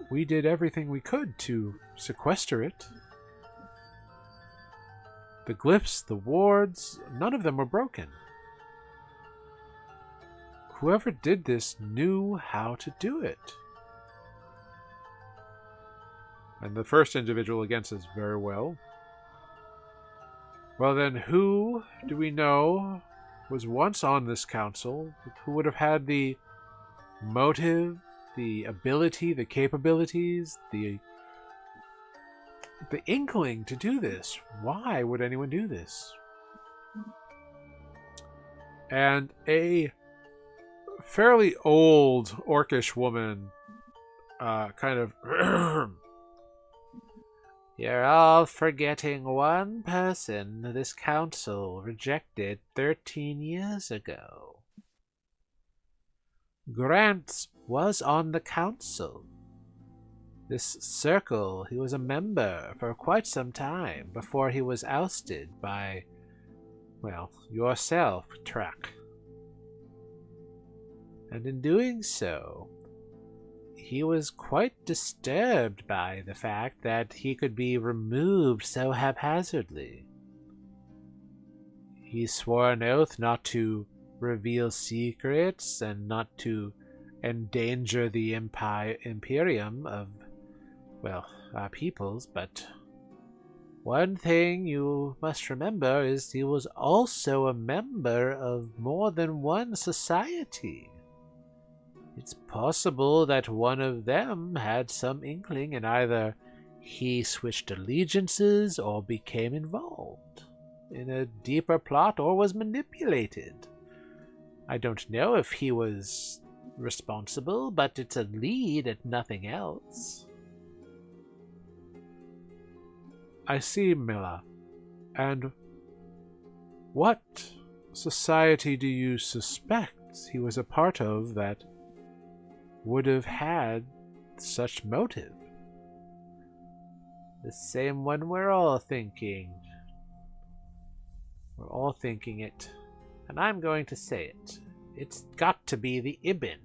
We did everything we could to sequester it. The glyphs, the wards, none of them were broken. Whoever did this knew how to do it. And the first individual again says, very well. Well then, who do we know was once on this council, who would have had the motive, the ability, the capabilities, the inkling to do this? Why would anyone do this? And a fairly old orcish woman kind of You're all forgetting one person this council rejected 13 years ago. Grant was on the council. This circle, he was a member for quite some time before he was ousted by, well, yourself, Truck. And in doing so, he was quite disturbed by the fact that he could be removed so haphazardly. He swore an oath not to reveal secrets and not to endanger the Imperium of, well, our peoples, but one thing you must remember is he was also a member of more than one society. It's possible that one of them had some inkling and either he switched allegiances or became involved in a deeper plot or was manipulated. I don't know if he was responsible, but it's a lead at nothing else. I see, Milla. And what society do you suspect he was a part of that would have had such motive? The same one we're all thinking. We're all thinking it. And I'm going to say it. It's got to be the Ibn.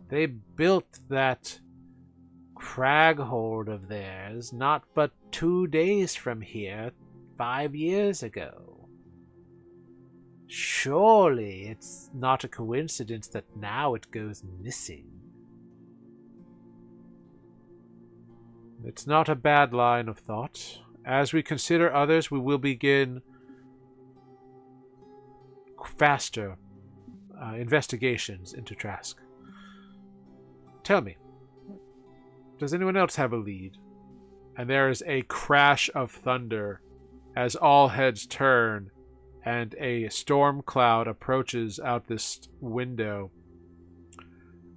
They built that craghold of theirs not but 2 days from here 5 years ago. Surely it's not a coincidence that now it goes missing. It's not a bad line of thought. As we consider others, we will begin faster investigations into Trask. Tell me, does anyone else have a lead? And there is a crash of thunder as all heads turn and a storm cloud approaches out this window.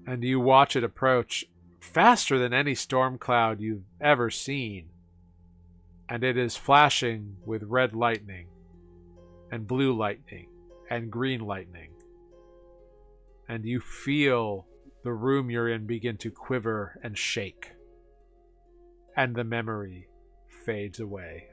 And you watch it approach faster than any storm cloud you've ever seen. And it is flashing with red lightning and blue lightning and green lightning. And you feel the room you're in begin to quiver and shake. And the memory fades away.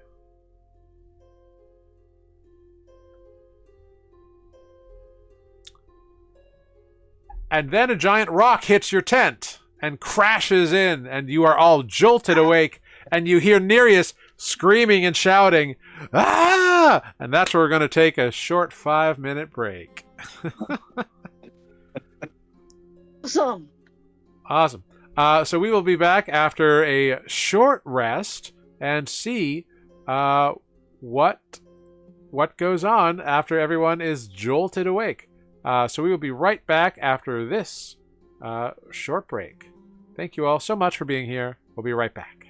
And then a giant rock hits your tent and crashes in, and you are all jolted awake, and you hear Nereus screaming and shouting, "Ah!" And that's where we're going to take a short 5-minute break. Awesome. So we will be back after a short rest and see what what goes on after everyone is jolted awake. So we will be right back after this short break. Thank you all so much for being here. We'll be right back.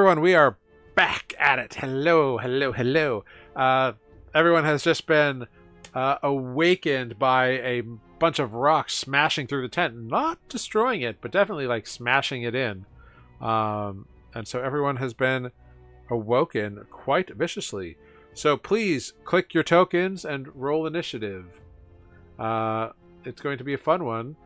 everyone, we are back at it. Hello. Everyone has just been awakened by a bunch of rocks smashing through the tent, not destroying it, but definitely like smashing it in. And so everyone has been awoken quite viciously. So please click your tokens and roll initiative. It's going to be a fun one.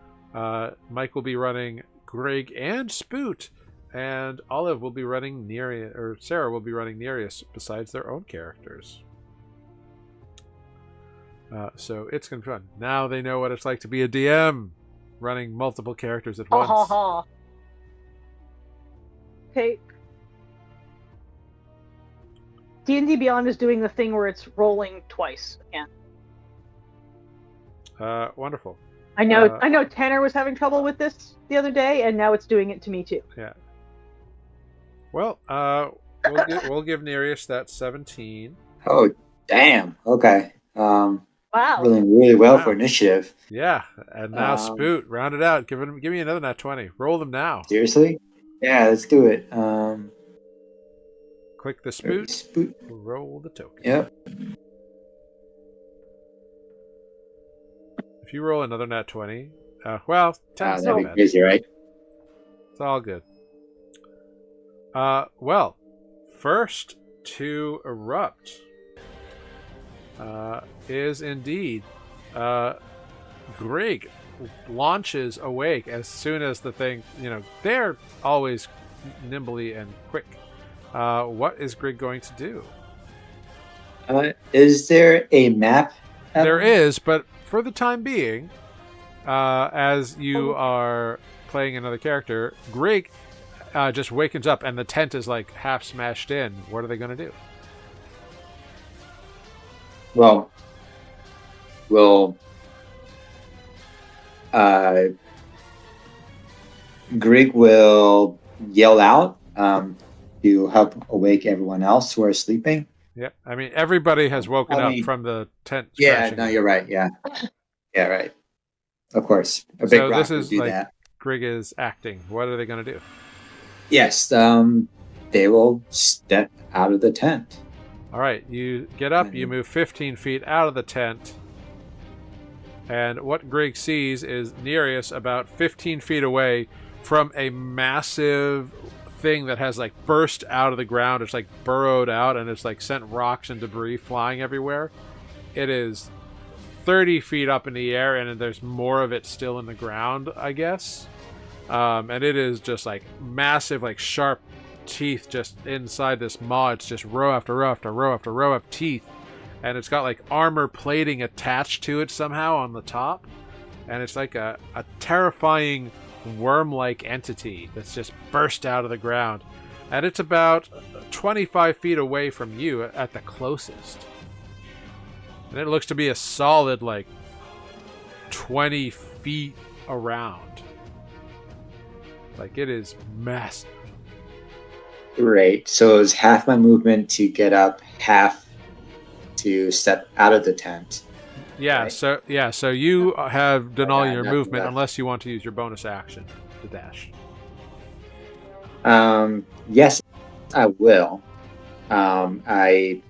Mike will be running Greg and Spoot, and Olive will be running Nereus, or Sarah will be running Nereus besides their own characters. So it's going to be fun. Now they know what it's like to be a DM, running multiple characters at once. Okay. D&D Beyond is doing the thing where it's rolling twice. Yeah. Wonderful. I know Tanner was having trouble with this the other day, and now it's doing it to me too. Yeah. Well, we'll give Nereus that 17. Oh, damn. Okay. Wow. Really well for initiative. Yeah, and now Spoot, round it out. Give me another nat 20. Roll them now. Seriously? Yeah, let's do it. Click the Spoot. Spoot. Roll the token. Yep. If you roll another nat 20, well, 10's that'd not be bad. crazy, right? It's all good. Well, first to erupt is indeed Greg launches awake as soon as the thing, they're always nimbly and quick. What is Greg going to do? Is there a map? There is, but for the time being, as you are playing another character, Greg just wakens up and the tent is like half smashed in. What are they going to do? Well, Greg will yell out to help awake everyone else who are sleeping. Yeah, I mean, everybody has woken up from the tent. Yeah, no, you're right. Yeah, right. Of course, a big rock would do that. Greg is acting. What are they going to do? Yes, they will step out of the tent. All right, you get up, you move 15 feet out of the tent, and what Greg sees is Nereus about 15 feet away from a massive thing that has like burst out of the ground. It's like burrowed out, and it's like sent rocks and debris flying everywhere. It is 30 feet up in the air, and there's more of it still in the ground, I guess. And it is just like massive, like sharp teeth just inside this maw. It's just row after row after row after row of teeth, and it's got like armor plating attached to it somehow on the top, and it's like a terrifying worm-like entity that's just burst out of the ground, and it's about 25 feet away from you at the closest, and it looks to be a solid like 20 feet around. Like, it is massive. Great. So it was half my movement to get up, half to step out of the tent. Yeah, right? So you have done all your movement left. Unless you want to use your bonus action to dash. Yes, I will. Cool. I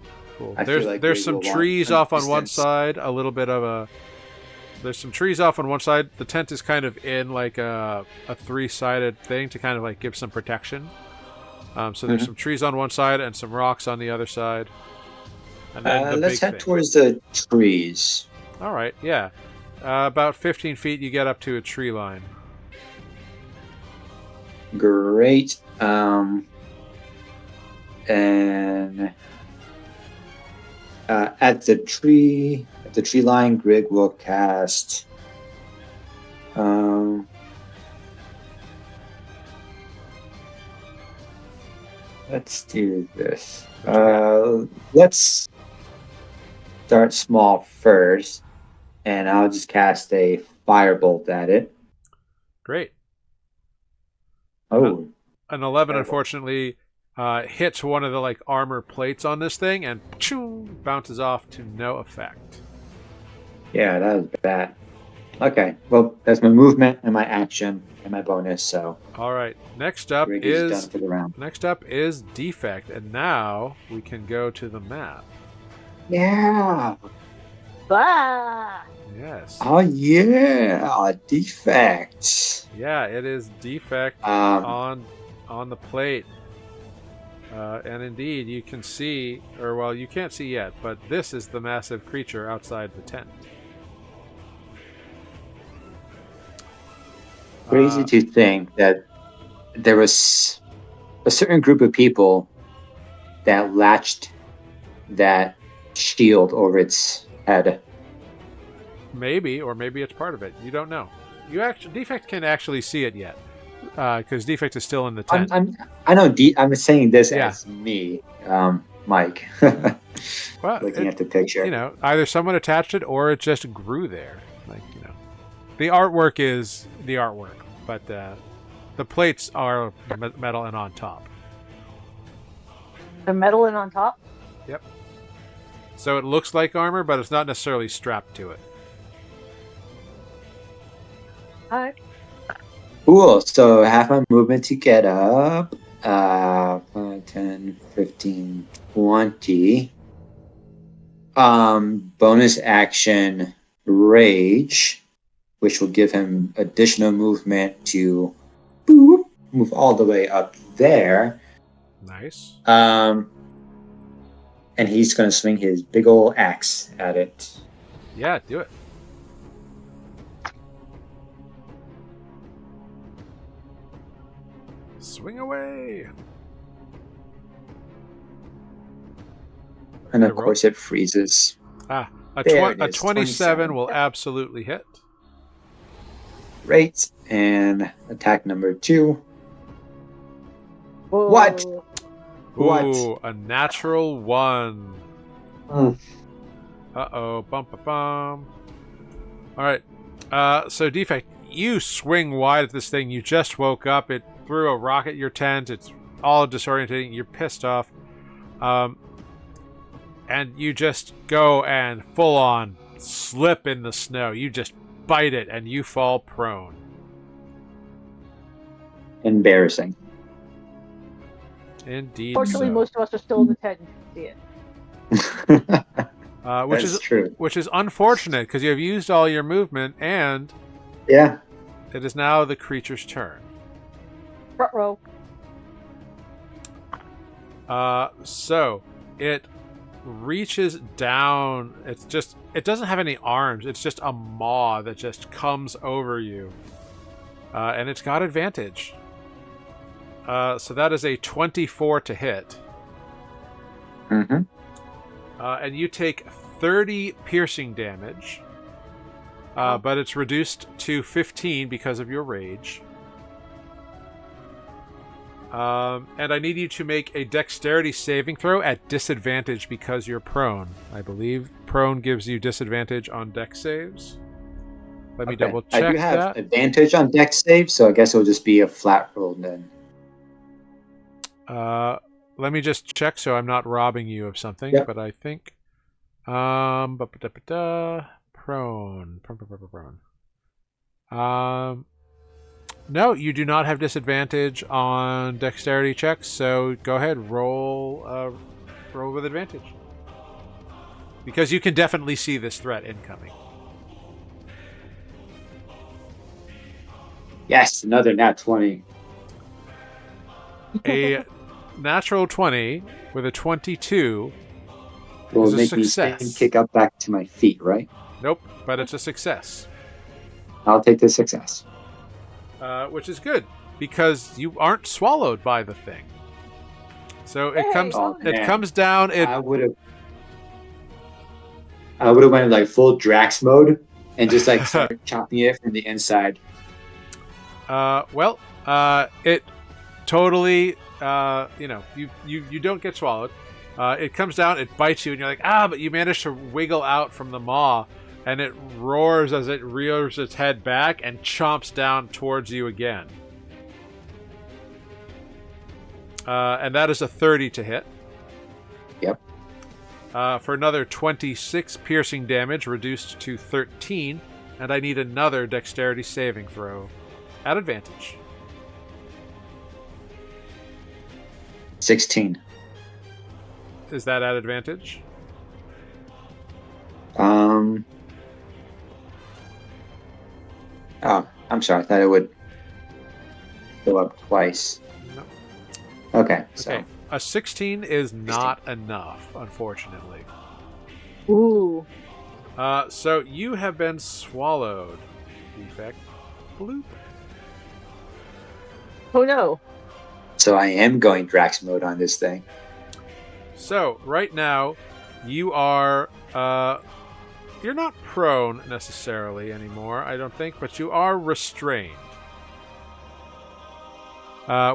There's feel like there's some trees off on one side, a little bit of a. There's some trees off on one side. The tent is kind of in like a three-sided thing to kind of like give some protection. So there's some trees on one side and some rocks on the other side. And then let's head towards the trees. All right, yeah. About 15 feet, you get up to a tree line. Great. And at the tree line, Greg will cast. Let's do this. Let's start small first, and I'll just cast a firebolt at it. Great. Oh. An 11, unfortunately, hits one of the like armor plates on this thing and bounces off to no effect. Yeah, that was bad. Okay. Well, that's my movement and my action and my bonus. So All right. Next up Rig is done is for the round. Defect, and now we can go to the map. Yeah. Bah! Yes. Oh yeah. Defect. Yeah, it is Defect Um. on the plate. And indeed, you can see, or well, you can't see yet, but this is the massive creature outside the tent. Crazy to think that there was a certain group of people that latched that shield over its head. Maybe, or maybe it's part of it. You don't know. Defect can actually see it yet, because Defect is still in the tent. I know. I'm saying this Yeah. as me, Mike, Well, looking at the picture. You know, either someone attached it or it just grew there. Like, you know, the artwork is the artwork, but the plates are metal and on top. The metal and on top? Yep. So it looks like armor, but it's not necessarily strapped to it. Alright. Cool. So half my movement to get up. 5, 10, 15, 20. Bonus action rage, which will give him additional movement to move all the way up there. Nice. And he's going to swing his big old axe at it. Yeah, do it. Swing away. And of Okay, roll. course, it freezes. A There it is, 27 will absolutely hit. Great. And attack number 2. Whoa. What? What? Ooh, a natural 1. Mm. Uh-oh. Bum, bum, bum. All right. So, Defect, you swing wide at this thing. You just woke up. It threw a rock at your tent. It's all disorientating. You're pissed off. And you just go and full-on slip in the snow. You just bite it, and you fall prone. Embarrassing. Indeed. Fortunately, so. most of us are still in the tent and can see it. Which That's is true. Which is unfortunate because you have used all your movement, and Yeah. it is now the creature's turn. Front row. So it reaches down. It doesn't have any arms. It's just a maw that just comes over you, and it's got advantage. So that is a 24 to hit. Mm-hmm. And you take 30 piercing damage, but it's reduced to 15 because of your rage. And I need you to make a dexterity saving throw at disadvantage because you're prone. I believe prone gives you disadvantage on dex saves. Let me double check I do have that. advantage on dex save, so I guess it'll just be a flat roll then. Let me just check so I'm not robbing you of something, Yep. but I think prone. No, you do not have disadvantage on dexterity checks, so go ahead, roll with advantage. Because you can definitely see this threat incoming. Yes, another nat 20. A natural 20 with a 22 Will is a make me success. spin, kick up back to my feet, right? Nope, but it's a success. I'll take the success. Which is good because you aren't swallowed by the thing. So it comes man. comes down. I would have went like full Drax mode and just like started chopping it from the inside. It totally you don't get swallowed. It comes down, it bites you, and you're like, but you manage to wiggle out from the maw, and it roars as it rears its head back and chomps down towards you again. And that is a 30 to hit. Yep. For another 26 piercing damage, reduced to 13, And I need another dexterity saving throw at advantage. 16. Is that at advantage? Oh, I'm sorry. I thought it would go up twice. No. Okay, so Okay. A 16 is not enough, unfortunately. Ooh. So you have been swallowed. Defect. Bloop. Oh no. so I am going Drax mode on this thing. So right now, you are you're not prone necessarily anymore, I don't think, but you are restrained,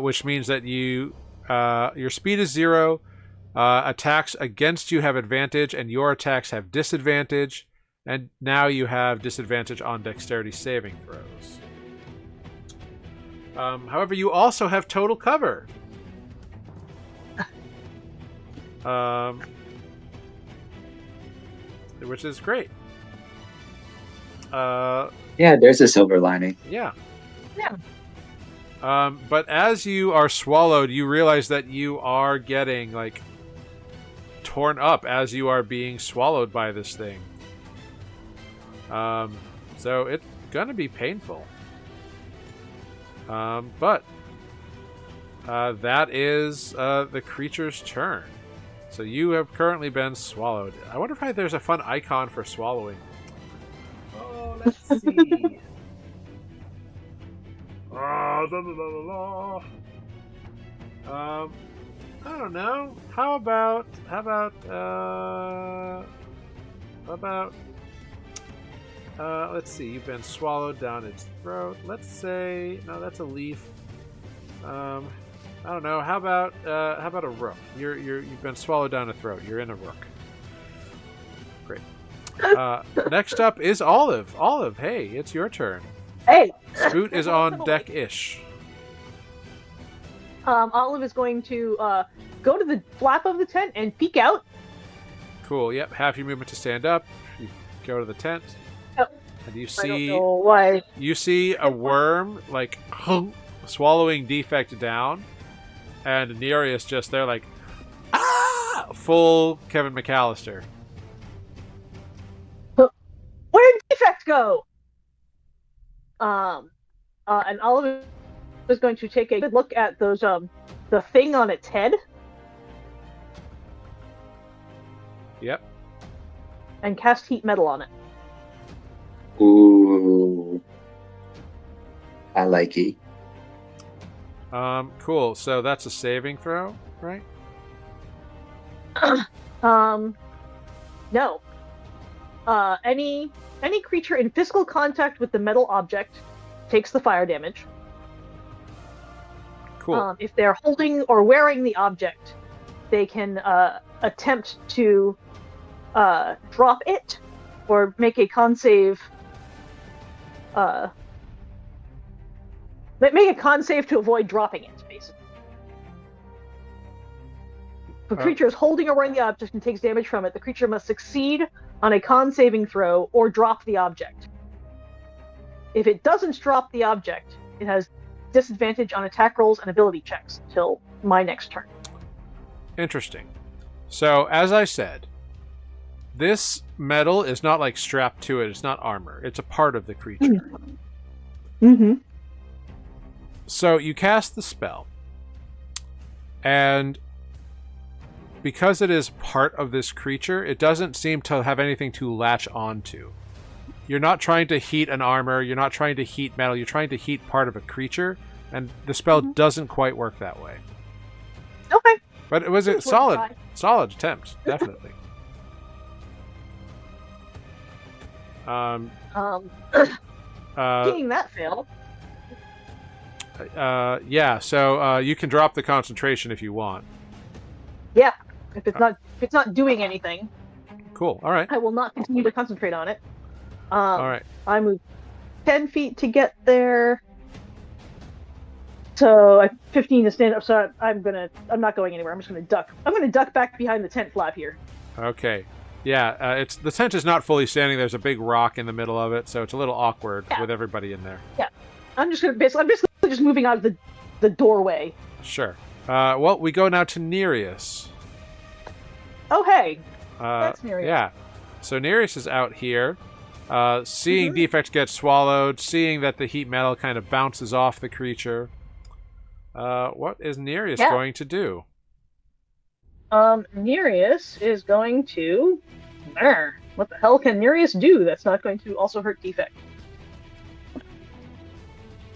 which means that your speed is 0. Attacks against you have advantage, and your attacks have disadvantage. And now you have disadvantage on dexterity saving throws. However, you also have total cover. Which is great. Yeah, there's a silver lining. Yeah. Yeah. But as you are swallowed, you realize that you are getting, like, torn up as you are being swallowed by this thing. So it's gonna be painful. But that is the creature's turn. So you have currently been swallowed. I wonder if there's a fun icon for swallowing. Oh, let's see. I don't know. How about let's see. You've been swallowed down its throat. Let's say no. That's a leaf. I don't know. How about a rook? You've been swallowed down a throat. You're in a rook. Great. Next up is Olive. Olive, hey, it's your turn. Hey. Spoot is on deck-ish. Olive is going to go to the flap of the tent and peek out. Cool. Yep. Half your movement to stand up. You go to the tent. Yep. And you I don't see know why. You see a worm like swallowing Defect down, and Nereus just there like full Kevin McAllister. Where did Defect go? And Olive is going to take a good look at those the thing on its head. Yep. And cast heat metal on it. Ooh, I like it. Cool. So that's a saving throw, right? No. Any creature in physical contact with the metal object takes the fire damage. Cool. If they're holding or wearing the object, they can attempt to drop it or make a con save. Make a con save to avoid dropping it, basically. If a creature is holding or wearing the object and takes damage from it, the creature must succeed on a con saving throw or drop the object. If it doesn't drop the object, it has disadvantage on attack rolls and ability checks until my next turn. Interesting. So, as I said, this metal is not like strapped to it. It's not armor. It's a part of the creature. Mm-hmm. So you cast the spell, and because it is part of this creature, it doesn't seem to have anything to latch onto. You're not trying to heat an armor. You're not trying to heat metal. You're trying to heat part of a creature, and the spell doesn't quite work that way. Okay. But it was a solid attempt, definitely. Seeing that fail. Yeah. So you can drop the concentration if you want. Yeah. If it's not doing anything. Cool. All right. I will not continue to concentrate on it. All right. I moved 10 feet to get there. So I 15 to stand up. So I'm not going anywhere. I'm just gonna duck. I'm gonna duck back behind the tent flap here. Okay. Yeah, it's the tent is not fully standing. There's a big rock in the middle of it, so it's a little awkward Yeah. with everybody in there. Yeah, I'm basically just moving out of the doorway. Sure. Well, we go now to Nereus. Oh hey, that's Nereus. Yeah. So Nereus is out here, seeing Defect get swallowed, seeing that the heat metal kind of bounces off the creature. What is Nereus going to do? Nereus is going to... What the hell can Nereus do that's not going to also hurt Defect?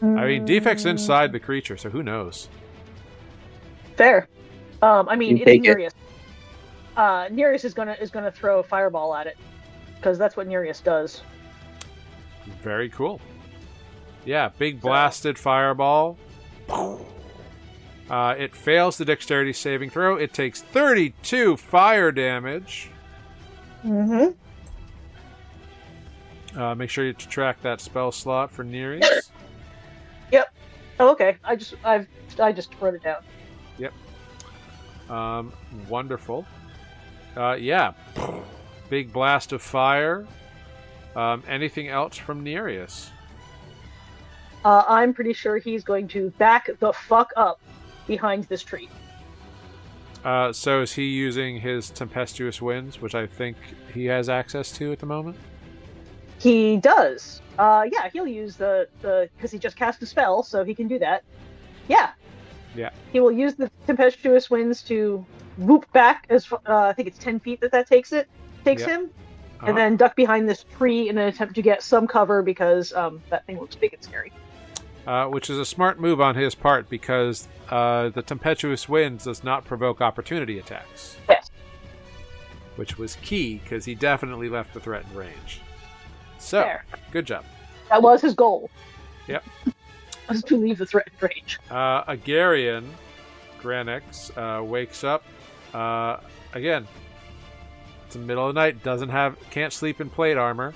I mean, Defect's inside the creature, so who knows? Fair. I mean, You it's take it. Nereus. Nereus is gonna throw a fireball at it, because that's what Nereus does. Very cool. Yeah, big blasted fireball. It fails the dexterity saving throw. It takes 32 fire damage. Mm-hmm. Make sure you track that spell slot for Nereus. Yep. Oh, okay. I just wrote it down. Yep. Wonderful. Yeah. Big blast of fire. Anything else from Nereus? I'm pretty sure he's going to back the fuck up behind this tree. So is he using his tempestuous winds, which I think he has access to at the moment? He does. Yeah, he'll use the because he just cast a spell, so he can do that. Yeah. Yeah. He will use the tempestuous winds to whoop back as I think it's 10 feet that takes him, and then duck behind this tree in an attempt to get some cover because that thing looks big and scary. Which is a smart move on his part because the tempestuous winds does not provoke opportunity attacks. Yes. Which was key because he definitely left the threat in range. So, Fair. Good job. That was his goal. Yep. Was to leave the threat in range. Agarian, Granix, wakes up. Again, it's the middle of the night. Can't sleep in plate armor.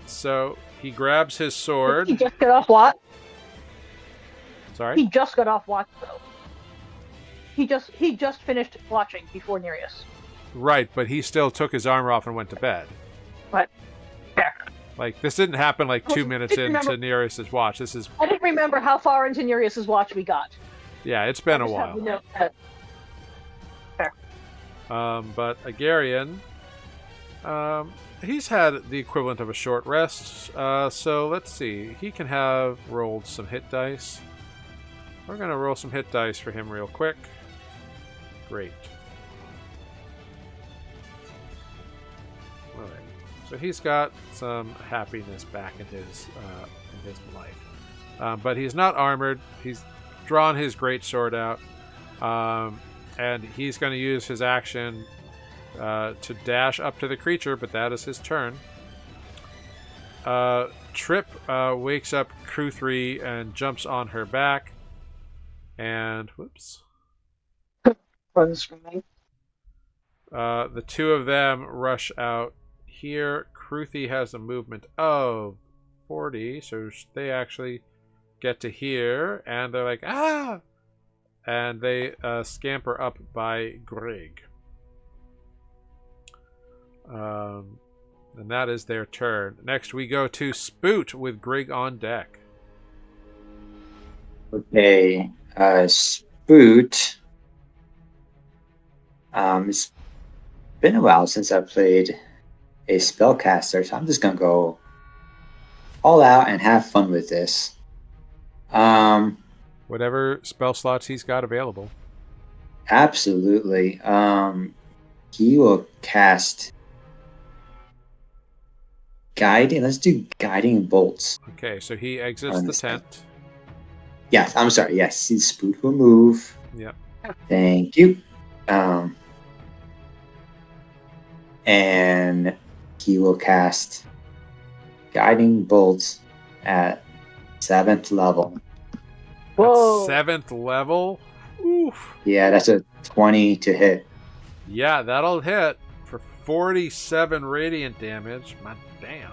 So he grabs his sword. He just got off watch. Sorry? He just got off watch, though. He just finished watching before Nereus. Right, but he still took his armor off and went to bed. But fair. Like, this didn't happen like 2 minutes into Nereus' watch. This is... I didn't remember how far into Nereus' watch we got. Yeah, it's been a Fair. But Agarian, he's had the equivalent of a short rest. So let's see. He can have rolled some hit dice. We're going to roll some hit dice for him real quick. Great. All right. So he's got some happiness back in his life. But he's not armored. He's drawn his greatsword out. And he's going to use his action to dash up to the creature, but that is his turn. Trip wakes up Crew 3 and jumps on her back. And, whoops. Run screaming. The two of them rush out here. Kruthi has a movement of 40, so they actually get to here, and they're like, ah! And they scamper up by Greg. And that is their turn. Next, we go to Spoot with Greg on deck. Okay, Spoot. It's been a while since I played a spellcaster, so I'm just gonna go all out and have fun with this. Whatever spell slots he's got available. Absolutely. He will cast guiding. Let's do guiding bolts. Okay, so he exits the tent. Yes, I'm sorry. Yes, Spoot will move. Yep. Thank you. And he will cast guiding bolts at 7th level. Whoa. At 7th level? Oof. Yeah, that's a 20 to hit. Yeah, that'll hit for 47 radiant damage. My damn.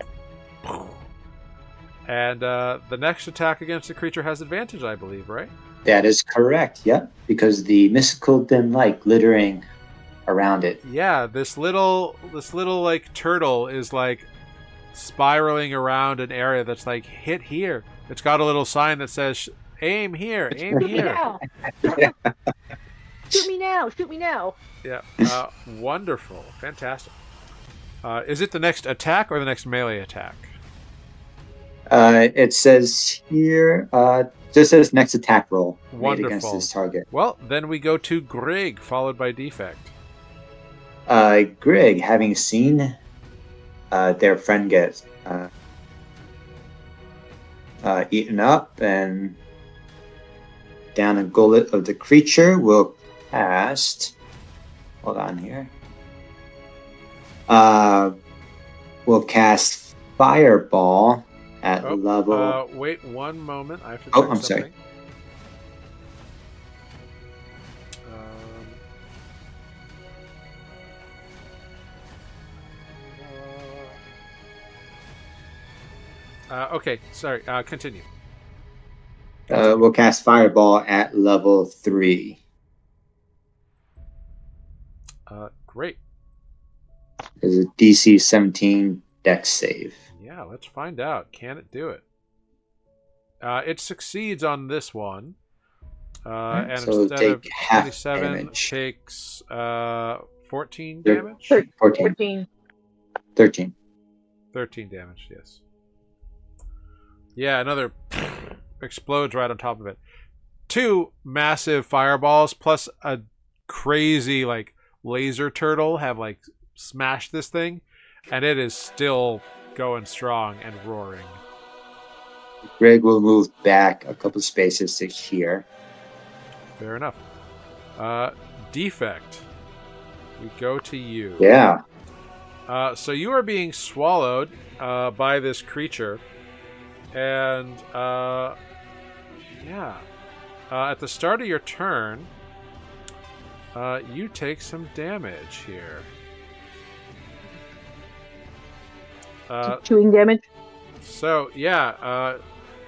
And the next attack against the creature has advantage, I believe, right? That is correct, yep. Because the mystical dim light glittering around it. Yeah, this little like turtle is like spiraling around an area that's like hit here. It's got a little sign that says aim here, aim Shoot me here. now! Shoot me now! Shoot me now! Yeah, wonderful, fantastic. Is it the next attack or the next melee attack? It says here, just says next attack roll made against Wonderful. this target. Well, then we go to Greg, followed by Defect. Greg, having seen their friend get eaten up and down a gullet of the creature, will cast. Hold on here. We'll cast Fireball at level. Wait one moment. I have to Oh, check I'm something. sorry. Okay, sorry. Continue. We'll cast Fireball at level 3. Great. There's a DC 17 Dex save. Yeah, let's find out. Can it do it? It succeeds on this one. And so instead take of half 27, damage. takes 14 Thir- damage? 14. 13. 13 damage, yes. Yeah, another explodes right on top of it. 2 massive fireballs plus a crazy like laser turtle have like smashed this thing, and it is still going strong and roaring. Greg will move back a couple spaces to here. Fair enough. Defect. We go to you. Yeah. So you are being swallowed by this creature, and at the start of your turn, you take some damage here. Chewing damage. So yeah,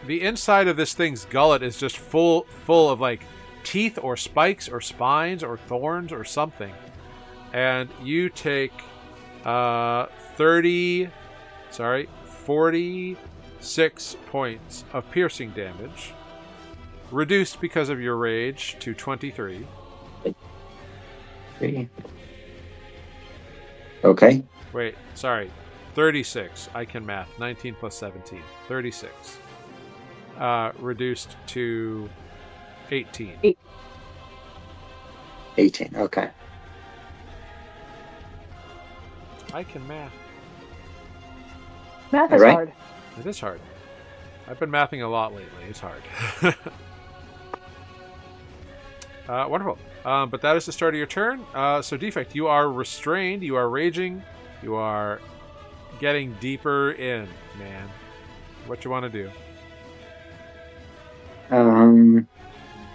the inside of this thing's gullet is just full of like teeth or spikes or spines or thorns or something, and you take 46 points of piercing damage, reduced because of your rage to 23. Okay. Wait, sorry. 36. I can math. 19 plus 17. 36. Reduced to 18. 18. Okay. I can math. Math All is right. hard. It is hard. I've been mathing a lot lately. It's hard. Wonderful. But that is the start of your turn. So Defect, you are restrained. You are raging. You are getting deeper in, man. What you want to do?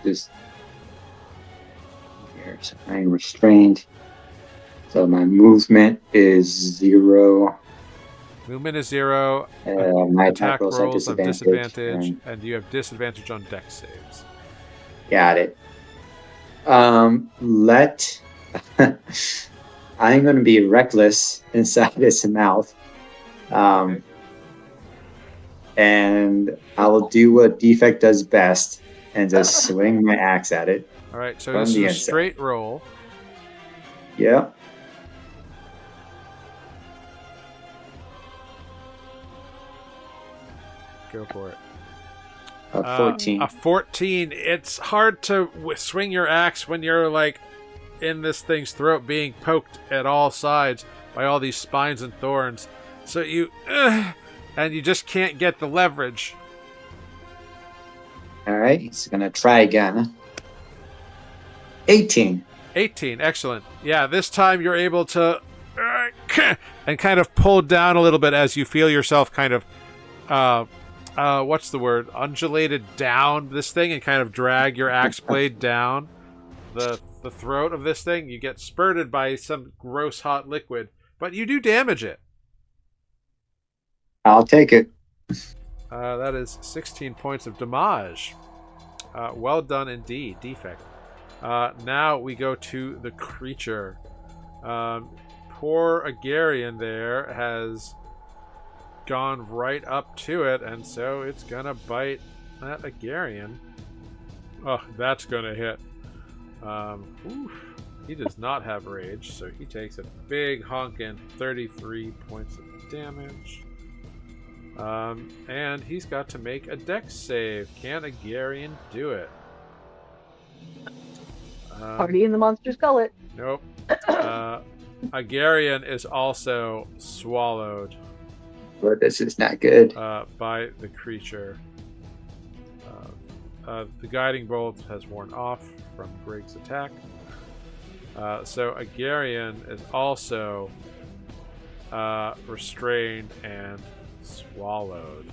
Just here. So I'm restrained. So my movement is 0. Movement is 0. My Attack rolls have disadvantage. disadvantage, and you have disadvantage on dex saves. Got it. Let I'm going to be reckless inside its mouth. Okay. And I will do what Defect does best and just swing my axe at it. All right, so From this is the a inside. straight roll. Yeah. Go for it. 14. A 14. It's hard to swing your axe when you're like in this thing's throat, being poked at all sides by all these spines and thorns. So you, and you just can't get the leverage. All right, he's gonna try again. 18. 18. Excellent. Yeah, this time you're able to and kind of pull down a little bit as you feel yourself kind of what's the word? Undulated down this thing and kind of drag your axe blade down the throat of this thing. You get spurted by some gross hot liquid, but you do damage it. I'll take it. That is 16 points of damage. Well done indeed, Defect. Now we go to the creature. Poor Agarian there has gone right up to it, and so it's gonna bite that Agarian. Oh, that's gonna hit. Oof. He does not have rage, so he takes a big honkin' 33 points of damage. And he's got to make a dex save. Can Agarian do it? Party in the monster's gullet. Nope. Agarian is also swallowed But this is not good. by the creature. The guiding bolt has worn off from Grig's attack. So Agarian is also restrained and swallowed.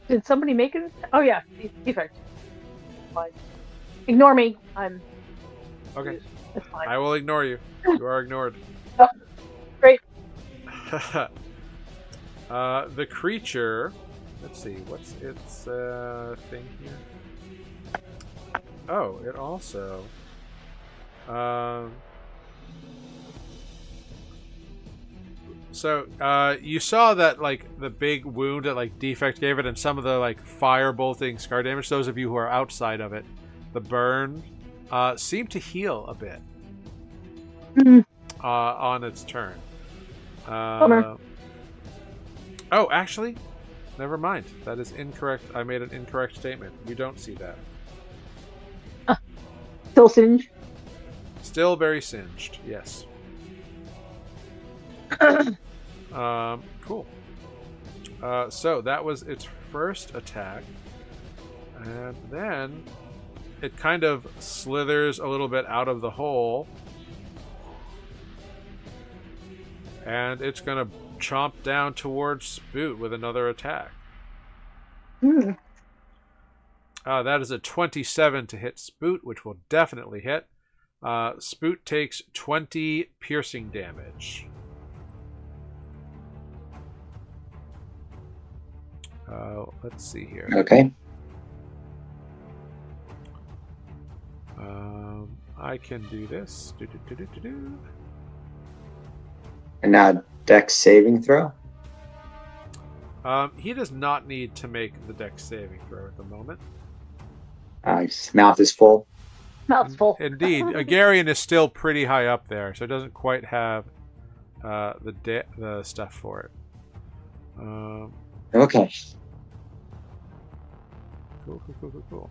Did somebody make it? Oh yeah, defect. Fine. Ignore me. I'm Okay. It's fine. I will ignore you. You are ignored. Oh, great. The creature. Let's see. What's its thing here? Oh, it also. So you saw that like the big wound that like Defect gave it, and some of the like fire bolting scar damage. Those of you who are outside of it, the burn seemed to heal a bit on its turn. Bummer. Oh, actually, never mind. That is incorrect. I made an incorrect statement. You don't see that. Still singe. Still very singed. Yes. Cool. So that was its first attack, and then it kind of slithers a little bit out of the hole, and it's gonna chomp down towards Spoot with another attack. That is a 27 to hit Spoot, which will definitely hit. Spoot takes 20 piercing damage. Let's see here. Okay. I can do this. And now dex saving throw. He does not need to make the dex saving throw at the moment. His mouth is full. Mouth's full. Indeed, Agarian is still pretty high up there, so it doesn't quite have the stuff for it. Okay. Cool.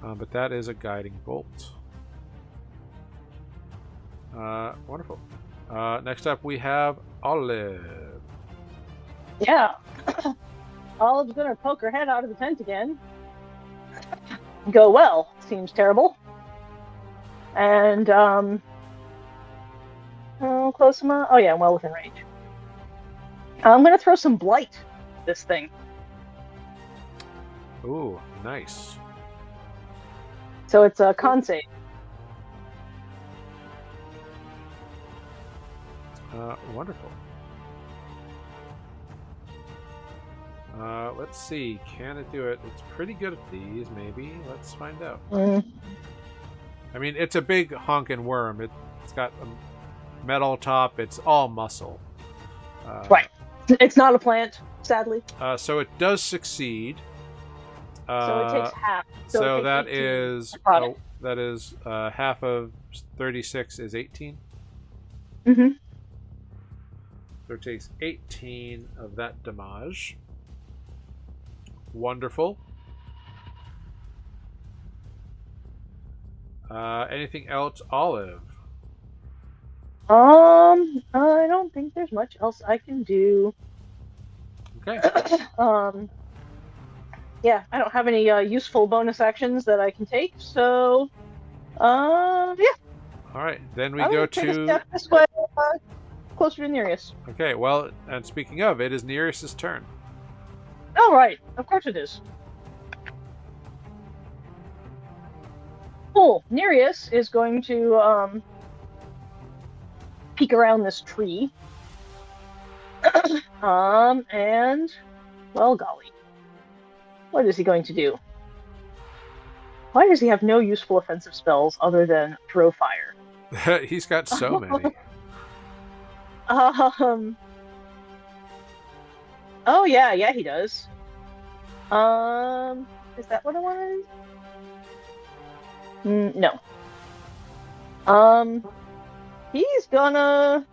But that is a guiding bolt. Wonderful. Next up, we have Olive. Yeah. Olive's gonna poke her head out of the tent again. Go well. Seems terrible. And how close am I? Oh yeah, I'm well within range. I'm gonna throw some blight at this thing. Ooh, nice. So it's a con save. Wonderful. Let's see. Can it do it? It's pretty good at these, maybe. Let's find out. I mean, it's a big honkin' worm. It's got a metal top. It's all muscle. Right. It's not a plant, sadly. So it does succeed. So it takes half. So it takes that is half of 36 is 18. Mm-hmm. So it takes 18 of that damage. Wonderful. Anything else, Olive? I don't think there's much else I can do. Okay. Yeah, I don't have any useful bonus actions that I can take, so yeah. All right, then we I'm go gonna take a to. step this way, closer to Nereus. Okay, well, and speaking of, it is Nereus's turn. Oh right, of course it is. Cool. Nereus is going to peek around this tree. And well, golly, what is he going to do? Why does he have no useful offensive spells other than throw fire? He's got so many. Oh yeah, he does. Is that what it was? No. He's gonna.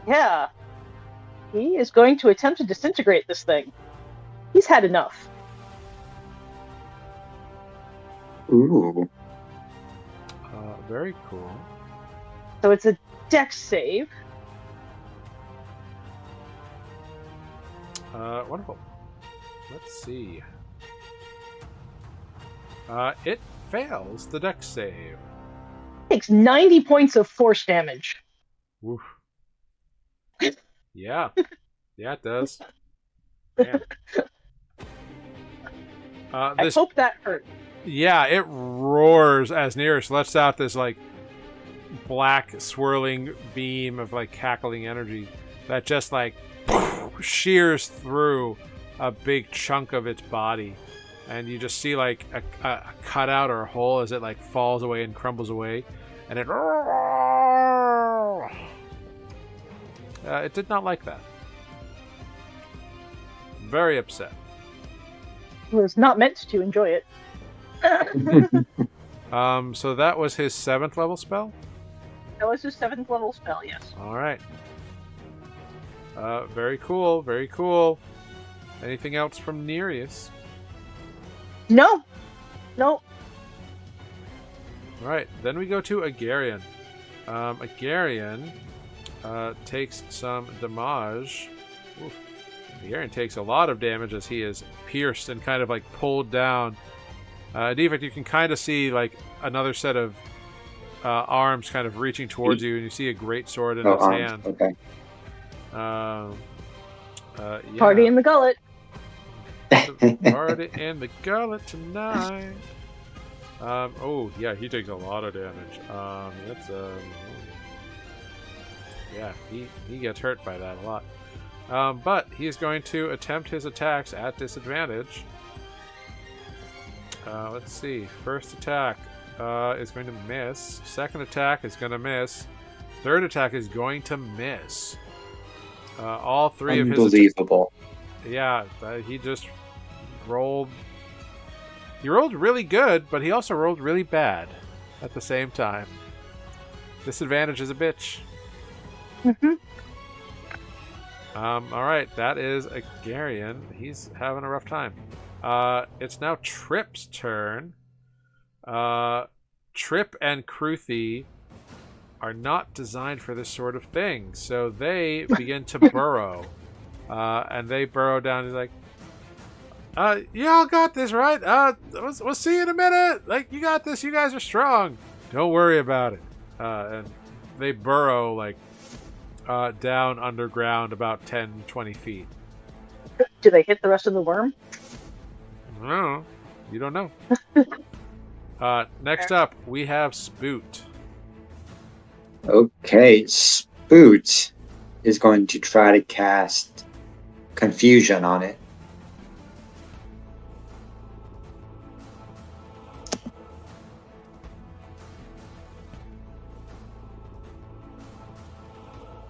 Yeah. He is going to attempt to disintegrate this thing. He's had enough. Ooh. Very cool. So it's a dex save. Wonderful. Let's see. It fails the dex save. Takes 90 points of force damage. Woof. Yeah. Yeah, it does. Man. I hope that hurt. Yeah, it roars as Nearest lets out this like black swirling beam of like cackling energy that just like shears through a big chunk of its body, and you just see like a cutout or a hole as it like falls away and crumbles away, and it did not like that. Very upset. It was not meant to enjoy it. So that was his 7th level spell? That was his 7th level spell, yes. Alright. Very cool, very cool. Anything else from Nereus? No. Nope. Alright, then we go to Agarian. Agarian takes some damage. Oof. Agarian takes a lot of damage as he is pierced and kind of like pulled down. Defect, you can kind of see like another set of arms kind of reaching towards you, and you see a great sword in its hand. Okay. Yeah. Party in the gullet. Party in the gullet tonight. Oh yeah, he takes a lot of damage. That's yeah, he gets hurt by that a lot. But he's going to attempt his attacks at disadvantage. Let's see. First attack is going to miss. Second attack is going to miss. Third attack is going to miss. All three of his... Unbelievable. Yeah, he just rolled... He rolled really good, but he also rolled really bad at the same time. Disadvantage is a bitch. Alright, that is Agarian. He's having a rough time. It's now Trip's turn. Trip and Kruthi are not designed for this sort of thing, so they begin to burrow. And they burrow down. He's like, y'all got this, right? We'll see you in a minute. Like, you got this. You guys are strong. Don't worry about it. And they burrow, like, down underground about 10-20 feet. Do they hit the rest of the worm? I don't know. You don't know. Next up, we have Spoot. Okay, Spoot is going to try to cast Confusion on it.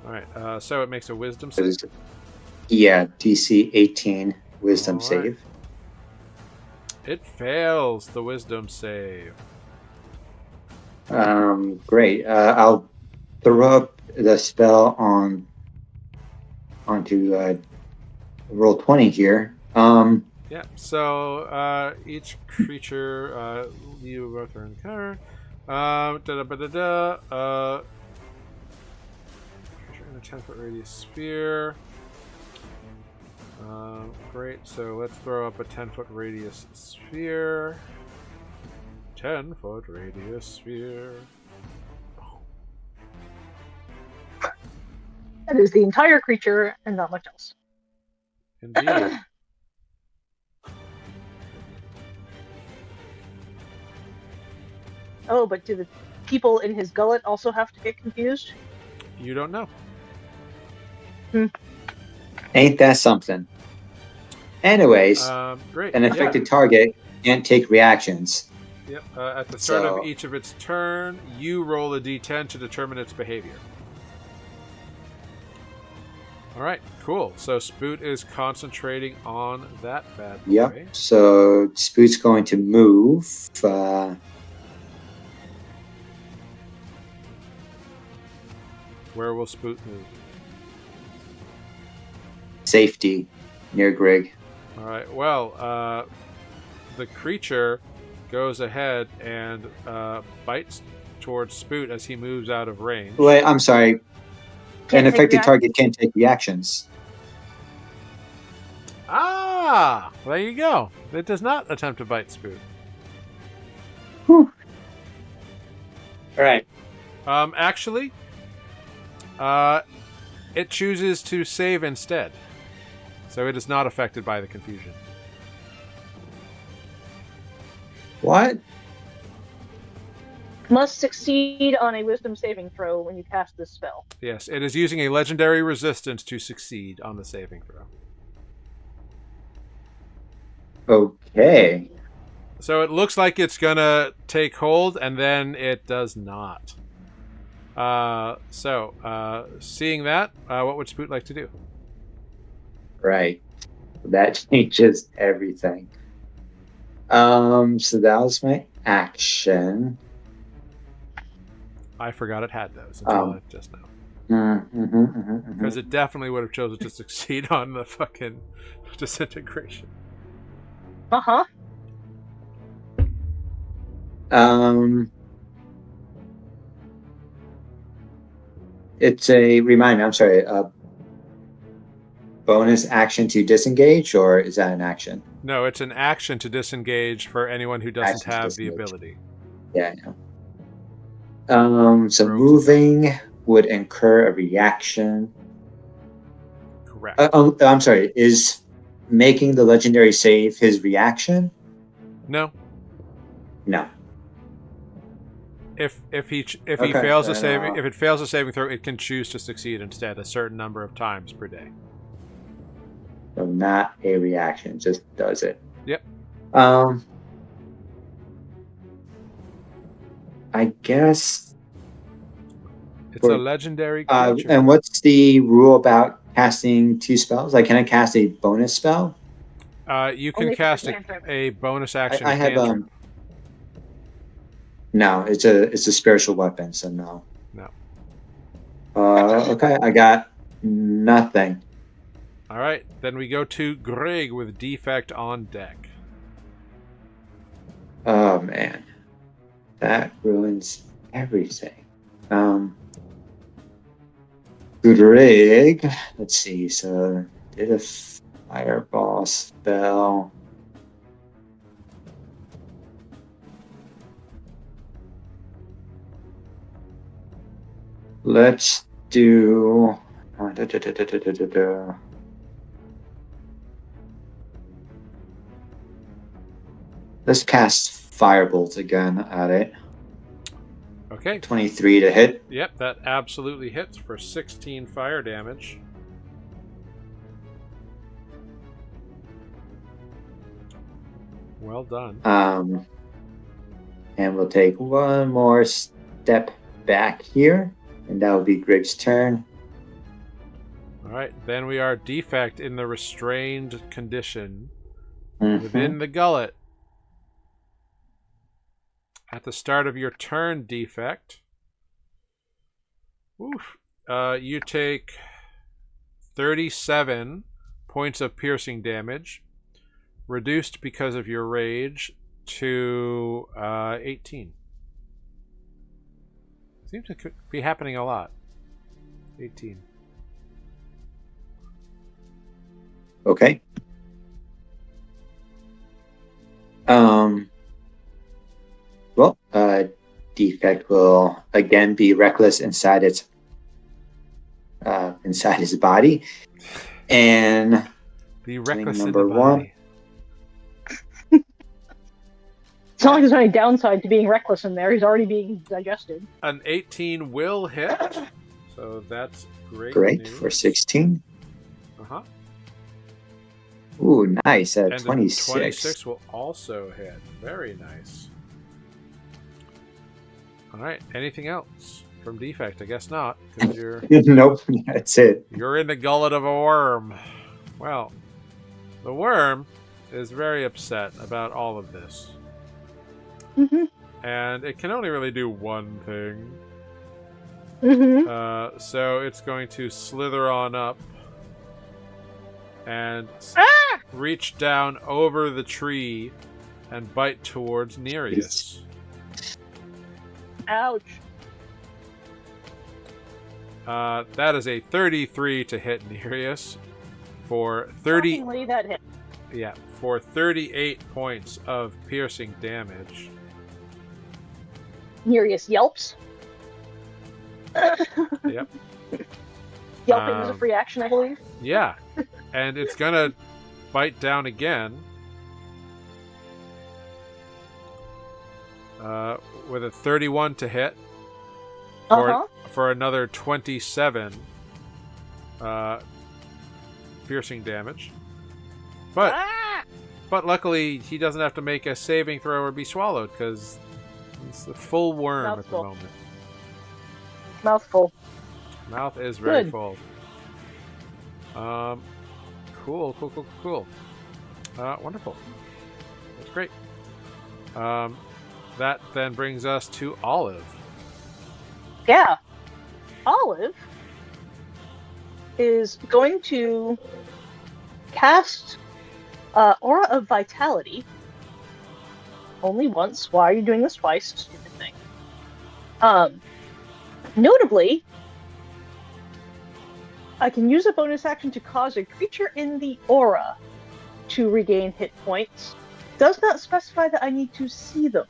Alright, so it makes a Wisdom save. Yeah, DC 18 Wisdom Alright. save. It fails the Wisdom save. Great. I'll throw up the spell onto roll 20 here. Yeah, so each creature you both are in cover. Creature in a 10-foot radius sphere. Great, so let's throw up a 10-foot radius sphere. 10-foot radius sphere. That is the entire creature and not much else. Indeed. Oh, but do the people in his gullet also have to get confused? You don't know. Ain't that something? Anyways, Great. an affected target can't take reactions. Yep. At the start So- of each of its turn, you roll a d10 to determine its behavior. All right, cool. So Spoot is concentrating on that bad boy. Yep. So Spoot's going to move. Where will Spoot move? Safety near Greg. All right. Well, the creature goes ahead and bites towards Spoot as he moves out of range. Wait, I'm sorry. Can't An take affected reactions? target can't take reactions. Ah, there you go. It does not attempt to bite Spoot. All right. Actually, it chooses to save instead, so it is not affected by the confusion. What? Must succeed on a wisdom saving throw when you cast this spell. Yes, it is using a legendary resistance to succeed on the saving throw. Okay. So it looks like it's gonna take hold, and then it does not. Seeing that, what would Spoot like to do? Right. That changes everything. So that was my action. I forgot it had those until just now. Because it definitely would have chosen to succeed on the fucking disintegration. Uh-huh. It's a reminder. I'm sorry. A bonus action to disengage, or is that an action? No, it's an action to disengage for anyone who doesn't Action to have the disengage. ability. Yeah, I know. So moving would incur a reaction. Correct. I'm sorry. Is making the legendary save his reaction? No. No. If he Okay, fails a then, saving, if it fails a saving throw, it can choose to succeed instead a certain number of times per day. So not a reaction, just does it. Yep. I guess. It's a legendary creature. And what's the rule about casting two spells? Like, can I cast a bonus spell? You can Only cast for cantrip. a bonus action. I have cantrip. No, it's a spiritual weapon, so no. No. Okay, I got nothing. All right, then we go to Greg with Defect on deck. Oh man, that ruins everything. Greg, let's see. So did a fireball spell. Let's do. Let's cast Firebolt again at it. Okay. 23 to hit. Yep, that absolutely hits for 16 fire damage. Well done. And we'll take one more step back here, and that will be Greg's turn. All right, then we are Defect in the restrained condition Mhm. within the gullet. At the start of your turn, Defect, you take 37 points of piercing damage, reduced because of your rage to 18. Seems to be happening a lot. 18. Okay. Well, Defect will again be reckless inside his body, and Be reckless in the number body. one. It's not like there's any downside to being reckless in there. He's already being digested. An 18 will hit, so that's great. Great news. for 16. Uh-huh. Ooh, nice. And the 26. 26 will also hit. Very nice. All right. Anything else from Defect? I guess not, because Nope, that's it. you're in the gullet of a worm. Well, the worm is very upset about all of this. Mm-hmm. And it can only really do one thing. Mm-hmm. So it's going to slither on up and reach down over the tree and bite towards Nereus. Ouch. That is a 33 to hit Nereus for 30. Shockingly, that hit. Yeah, for 38 points of piercing damage. Nereus yelps. Yep. Yelping is a free action, I believe. Yeah, and it's gonna bite down again. With a 31 to hit for another 27 piercing damage. But luckily he doesn't have to make a saving throw or be swallowed because it's a full worm Mouth at the full. moment. Mouthful. Mouth is very Good. full. Cool. Wonderful. That's great. That then brings us to Olive. Yeah. Olive is going to cast Aura of Vitality only once. Why are you doing this twice? Stupid thing. Notably, I can use a bonus action to cause a creature in the aura to regain hit points. Does not specify that I need to see them.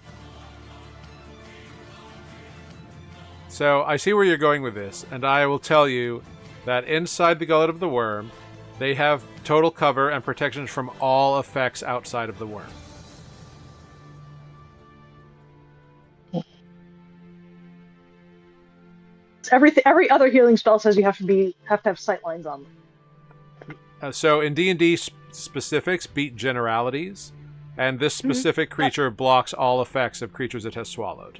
So I see where you're going with this, and I will tell you that inside the gullet of the worm, they have total cover and protection from all effects outside of the worm. Every other healing spell says you have to have sight lines on them. So in D&D, specifics beat generalities, and this specific creature blocks all effects of creatures it has swallowed.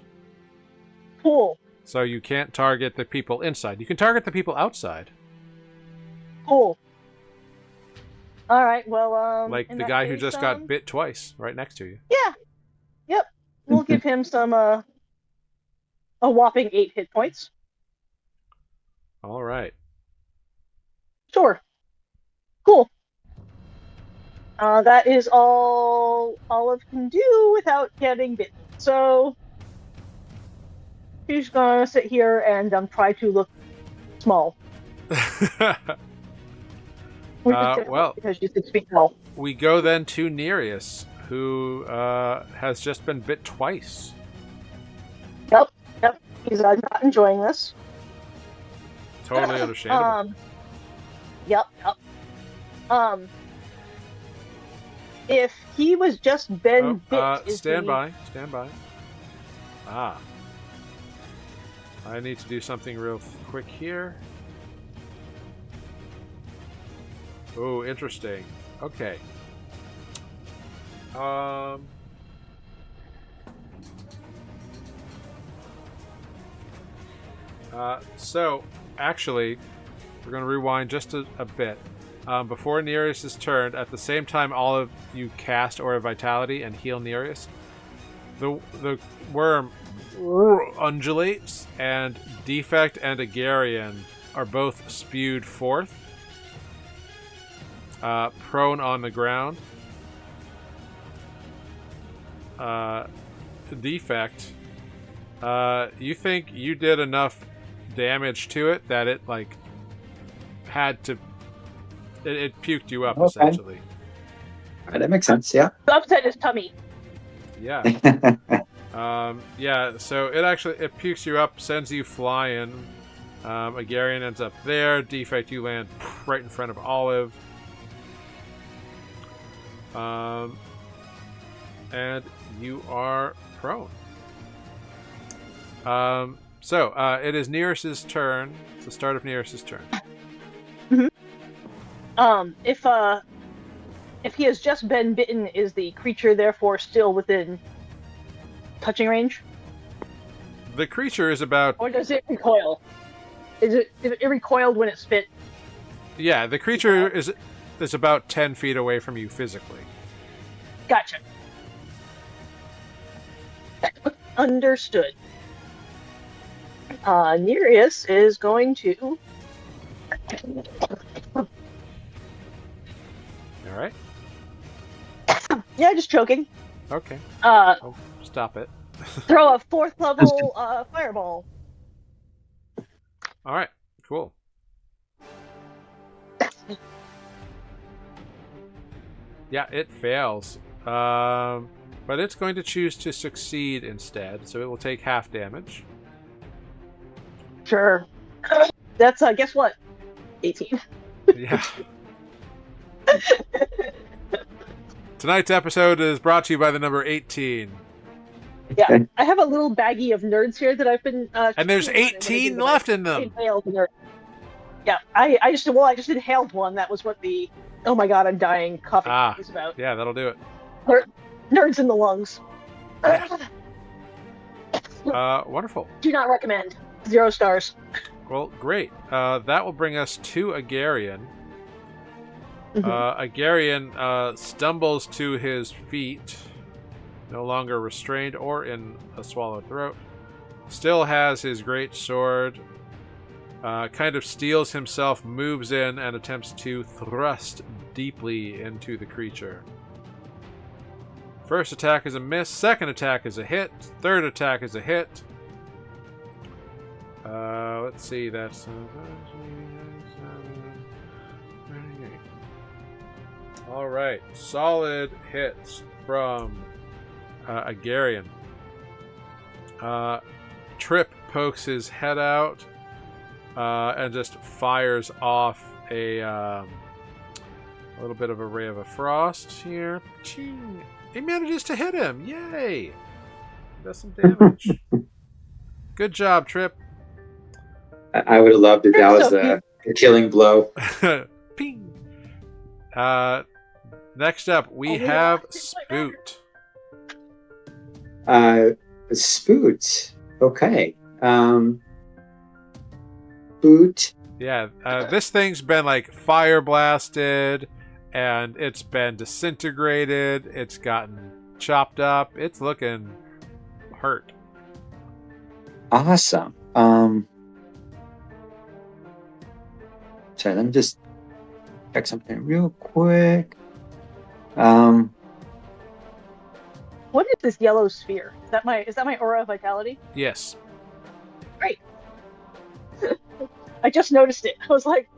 Cool. So you can't target the people inside. You can target the people outside. Cool. All right. Well, Like in the that guy who case, just got bit twice right next to you. Yeah. Yep. We'll give him some a whopping 8 hit points. All right. Sure. Cool. That is all Olive can do without getting bitten. So she's gonna sit here and try to look small. Well, because she's 6 feet tall. we go then to Nereus, who has just been bit twice. Yep. He's not enjoying this. Totally understandable. Yep. If he was just been bit, stand by. Ah. I need to do something real quick here. Oh, interesting. Okay. So, actually, we're going to rewind just a bit. Before Nereus' turn, at the same time all of you cast Aura of Vitality and heal Nereus, the worm undulates, and Defect and Agarian are both spewed forth, prone on the ground. Defect, you think you did enough damage to it that it had to it puked you up, essentially. Right, that makes sense. Yeah. upset his tummy. Yeah. Yeah, so it pukes you up, sends you flying. Agarian ends up there. Defect, you land right in front of Olive. And you are prone. So it is Nereus' turn. It's the If he has just been bitten, is the creature therefore still within touching range? The creature is about... Or does it recoil? Is it recoiled when it's bit? Yeah, the creature is about 10 feet away from you physically. Gotcha. Understood. Nereus is going to... All right. Yeah, just choking. Okay. Stop it. Throw a 4th level fireball. All right. Cool. Yeah, it fails. But it's going to choose to succeed instead, so it will take half damage. Sure. That's, guess what? 18. Yeah. Tonight's episode is brought to you by the number 18. Yeah, I have a little baggie of nerds here that I've been... and there's 18 left in them! Yeah, I just inhaled one. That was what the... Oh my god, I'm dying coughing is about. Yeah, that'll do it. Nerds in the lungs. Wonderful. Do not recommend. 0 stars. Well, great. That will bring us to Agarian. Mm-hmm. Agarian stumbles to his feet, no longer restrained or in a swallowed throat. Still has his great sword. Kind of steels himself, moves in, and attempts to thrust deeply into the creature. First attack is a miss. Second attack is a hit. Third attack is a hit. Let's see. That's... all right. Solid hits from Agarian. Trip pokes his head out and just fires off a little bit of a ray of a frost here. Ching. He manages to hit him. Yay! Does some damage. Good job, Trip. I would have loved it. That was a killing blow. Ping. Next up, we have Spoot. Spoot. Okay. Spoot. Yeah, this thing's been like fire blasted, and it's been disintegrated. It's gotten chopped up. It's looking hurt. Awesome. Sorry, let me just check something real quick. What is this yellow sphere? Is that my aura of vitality? Yes. Great. I just noticed it. I was like,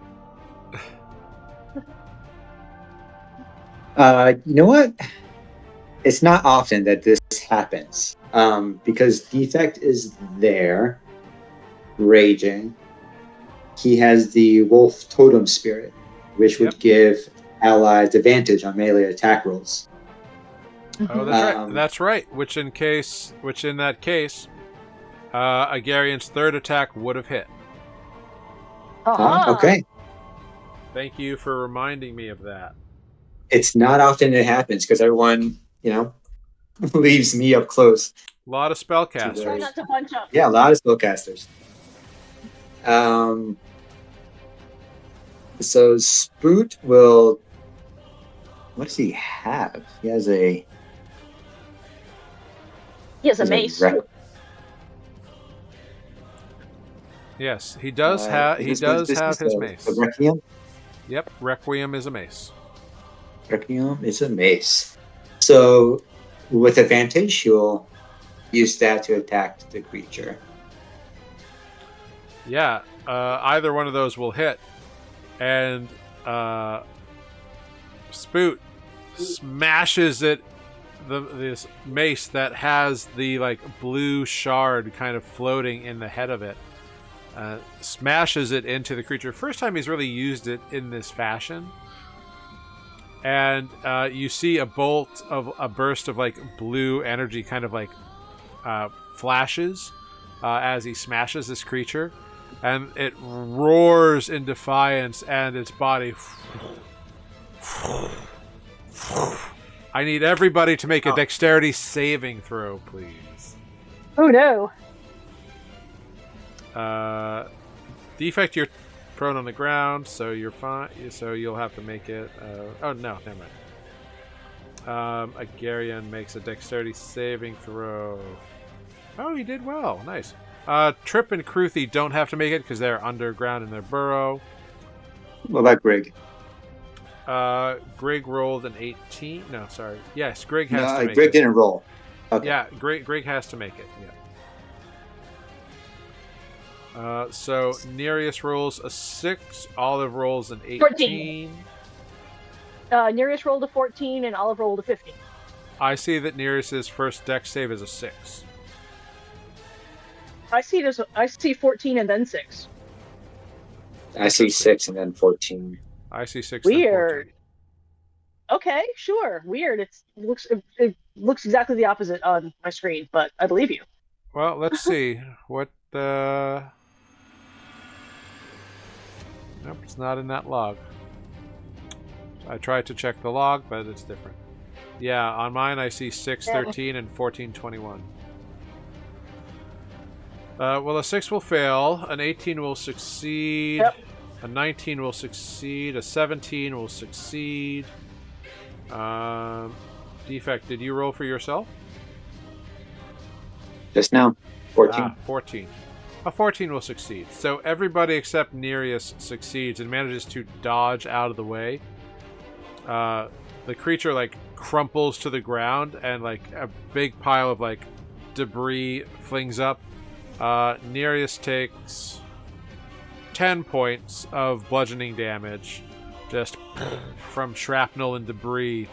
you know what? It's not often that this happens. Because Defect is there, raging. He has the wolf totem spirit, which would give allies advantage on melee attack rolls. Oh, that's right. That's right. Which in that case, Agarian's third attack would have hit. Okay. Thank you for reminding me of that. It's not often it happens because everyone, leaves me up close. A lot of spellcasters. try not to punch up. Yeah, a lot of spellcasters. So Spoot will... What does he have? He has a mace. Yes, he does have. He does have his mace. Requiem. Yep, Requiem is a mace. Requiem is a mace. So, with advantage, he'll use that to attack the creature. Yeah, either one of those will hit, and Spoot smashes it. This mace that has the blue shard kind of floating in the head of it, smashes it into the creature. First time he's really used it in this fashion, and you see a burst of blue energy kind of flashes as he smashes this creature, and it roars in defiance, and its body I need everybody to make a dexterity saving throw, please. Oh no. Defect, you're prone on the ground, so you're fine. So you'll have to make it. Oh no, never mind. Agarian makes a dexterity saving throw. Oh, he did well. Nice. Trip and Kruthi don't have to make it because they're underground in their burrow. What about Greg? Greg rolled an 18. No, sorry. Yes, Greg has to make Greg it. didn't roll. Okay. Yeah, Greg has to make it. Yeah. So Nereus rolls a 6. Olive rolls an 18. 14. Nereus rolled a 14 and Olive rolled a 15. I see that Nereus's first dex save is a 6. I see 14 and then 6. I see 6 and then 14. I see 6. Weird. Okay, sure. Weird. It looks exactly the opposite on my screen, but I believe you. Well, let's see. What the... Nope, it's not in that log. I tried to check the log, but it's different. Yeah, on mine I see 6, 13, and 14, 21. Well, a 6 will fail, an 18 will succeed, a 19 will succeed, a 17 will succeed. Defect, did you roll for yourself? Just now, 14. 14. A 14 will succeed. So everybody except Nereus succeeds and manages to dodge out of the way. The creature like crumples to the ground and like a big pile of like debris flings up. Nereus takes 10 points of bludgeoning damage just from shrapnel and debris.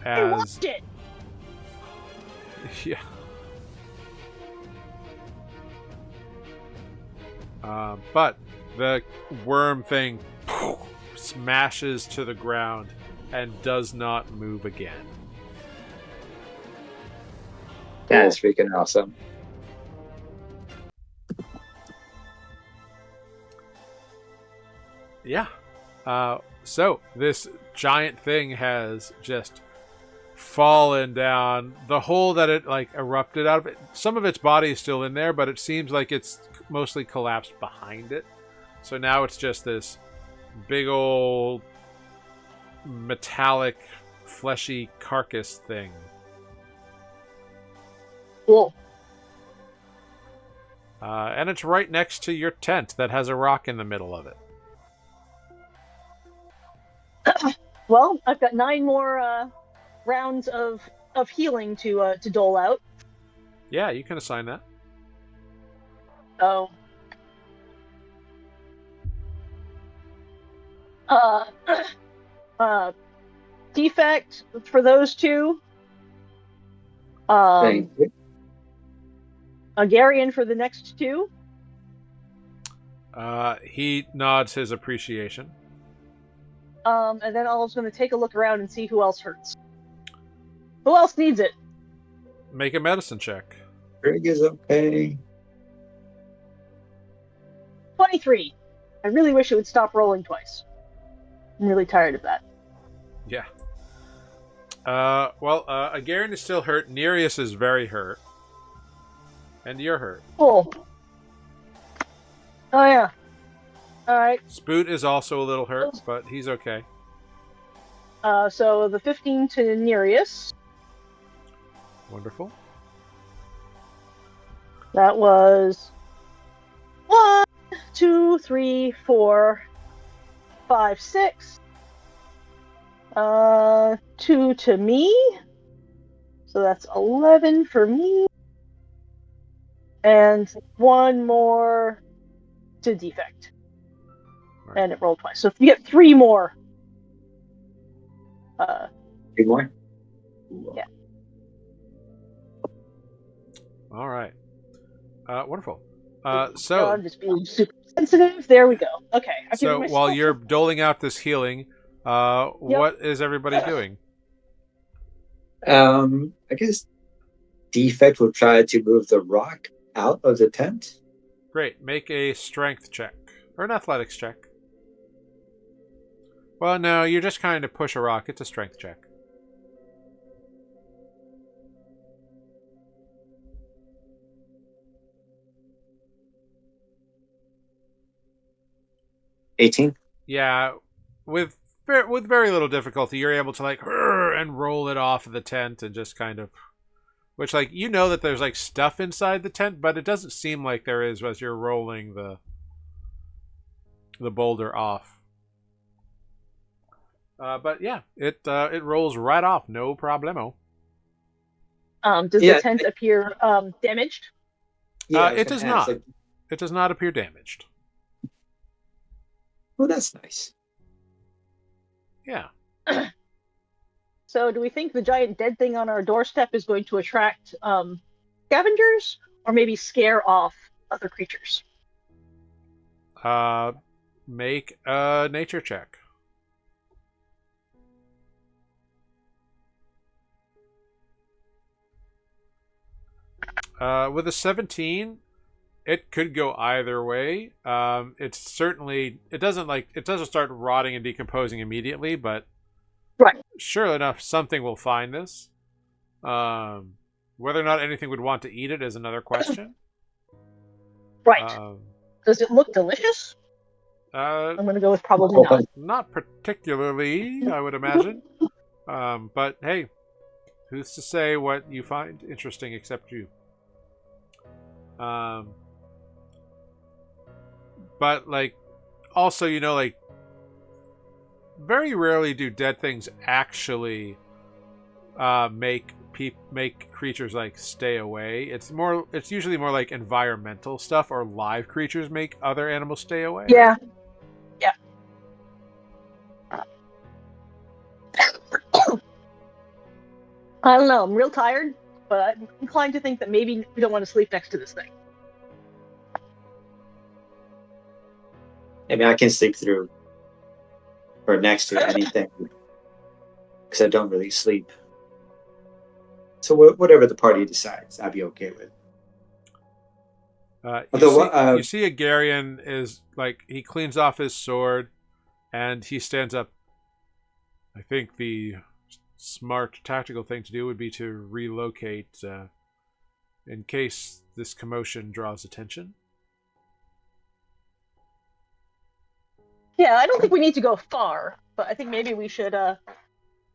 I watched it. Yeah. But the worm thing smashes to the ground and does not move again. That is freaking awesome. Yeah. So this giant thing has just fallen down. The hole that it like erupted out of, some of its body is still in there, but it seems like it's mostly collapsed behind it. So now it's just this big old metallic fleshy carcass thing. Cool. And it's right next to your tent that has a rock in the middle of it. Well, I've got 9 more rounds of healing to dole out. Yeah, you can assign that. Oh. Defect for those 2. Thank you. Agarian for the next 2. He nods his appreciation. And then Olive's going to take a look around and see who else hurts. Who else needs it? Make a medicine check. Greg is okay. 23. I really wish it would stop rolling twice. I'm really tired of that. Yeah. Well, Agarian is still hurt. Nereus is very hurt. And you're hurt. Cool. Oh, yeah. Alright. Spoot is also a little hurt, but he's okay. So the 15 to Nereus. Wonderful. That was 1, 2, 3, 4, 5, 6. 2 to me. So that's 11 for me. And 1 more to Defect. Right. And it rolled twice. So if you get 3 more. 3 more? Yeah. All right. Wonderful. So I'm just being super sensitive. There we go. Okay. So while you're doling out this healing, what is everybody doing? I guess Defect will try to move the rock out of the tent. Great. Make a strength check or an athletics check. Well, no, you're just kind of push a rock. It's a strength check. $18. Yeah, with very little difficulty, you're able to like and roll it off of the tent and just kind of, which like you know that there's like stuff inside the tent, but it doesn't seem like there is as you're rolling the boulder off. But yeah, it rolls right off, no problemo. Does the tent appear damaged? Yeah, it does not. Like, it does not appear damaged. well, that's nice. Yeah. So, do we think the giant dead thing on our doorstep is going to attract scavengers, or maybe scare off other creatures? Make a nature check. With a 17, it could go either way. It doesn't start rotting and decomposing immediately, but right. Sure enough, something will find this. Whether or not anything would want to eat it is another question. Right. Does it look delicious? I'm going to go with probably not. Not particularly, I would imagine. But hey, who's to say what you find interesting except you? But like, also, you know, like, very rarely do dead things actually make creatures like stay away. It's usually more like environmental stuff, or live creatures make other animals stay away. Yeah. I don't know. I'm real tired, but I'm inclined to think that maybe we don't want to sleep next to this thing. I mean, I can sleep through or next to anything because I don't really sleep. So whatever the party decides, I'll be okay with. You see a Garion is like, he cleans off his sword and he stands up. I think the smart tactical thing to do would be to relocate in case this commotion draws attention. Yeah, I don't think we need to go far, but I think maybe we should, the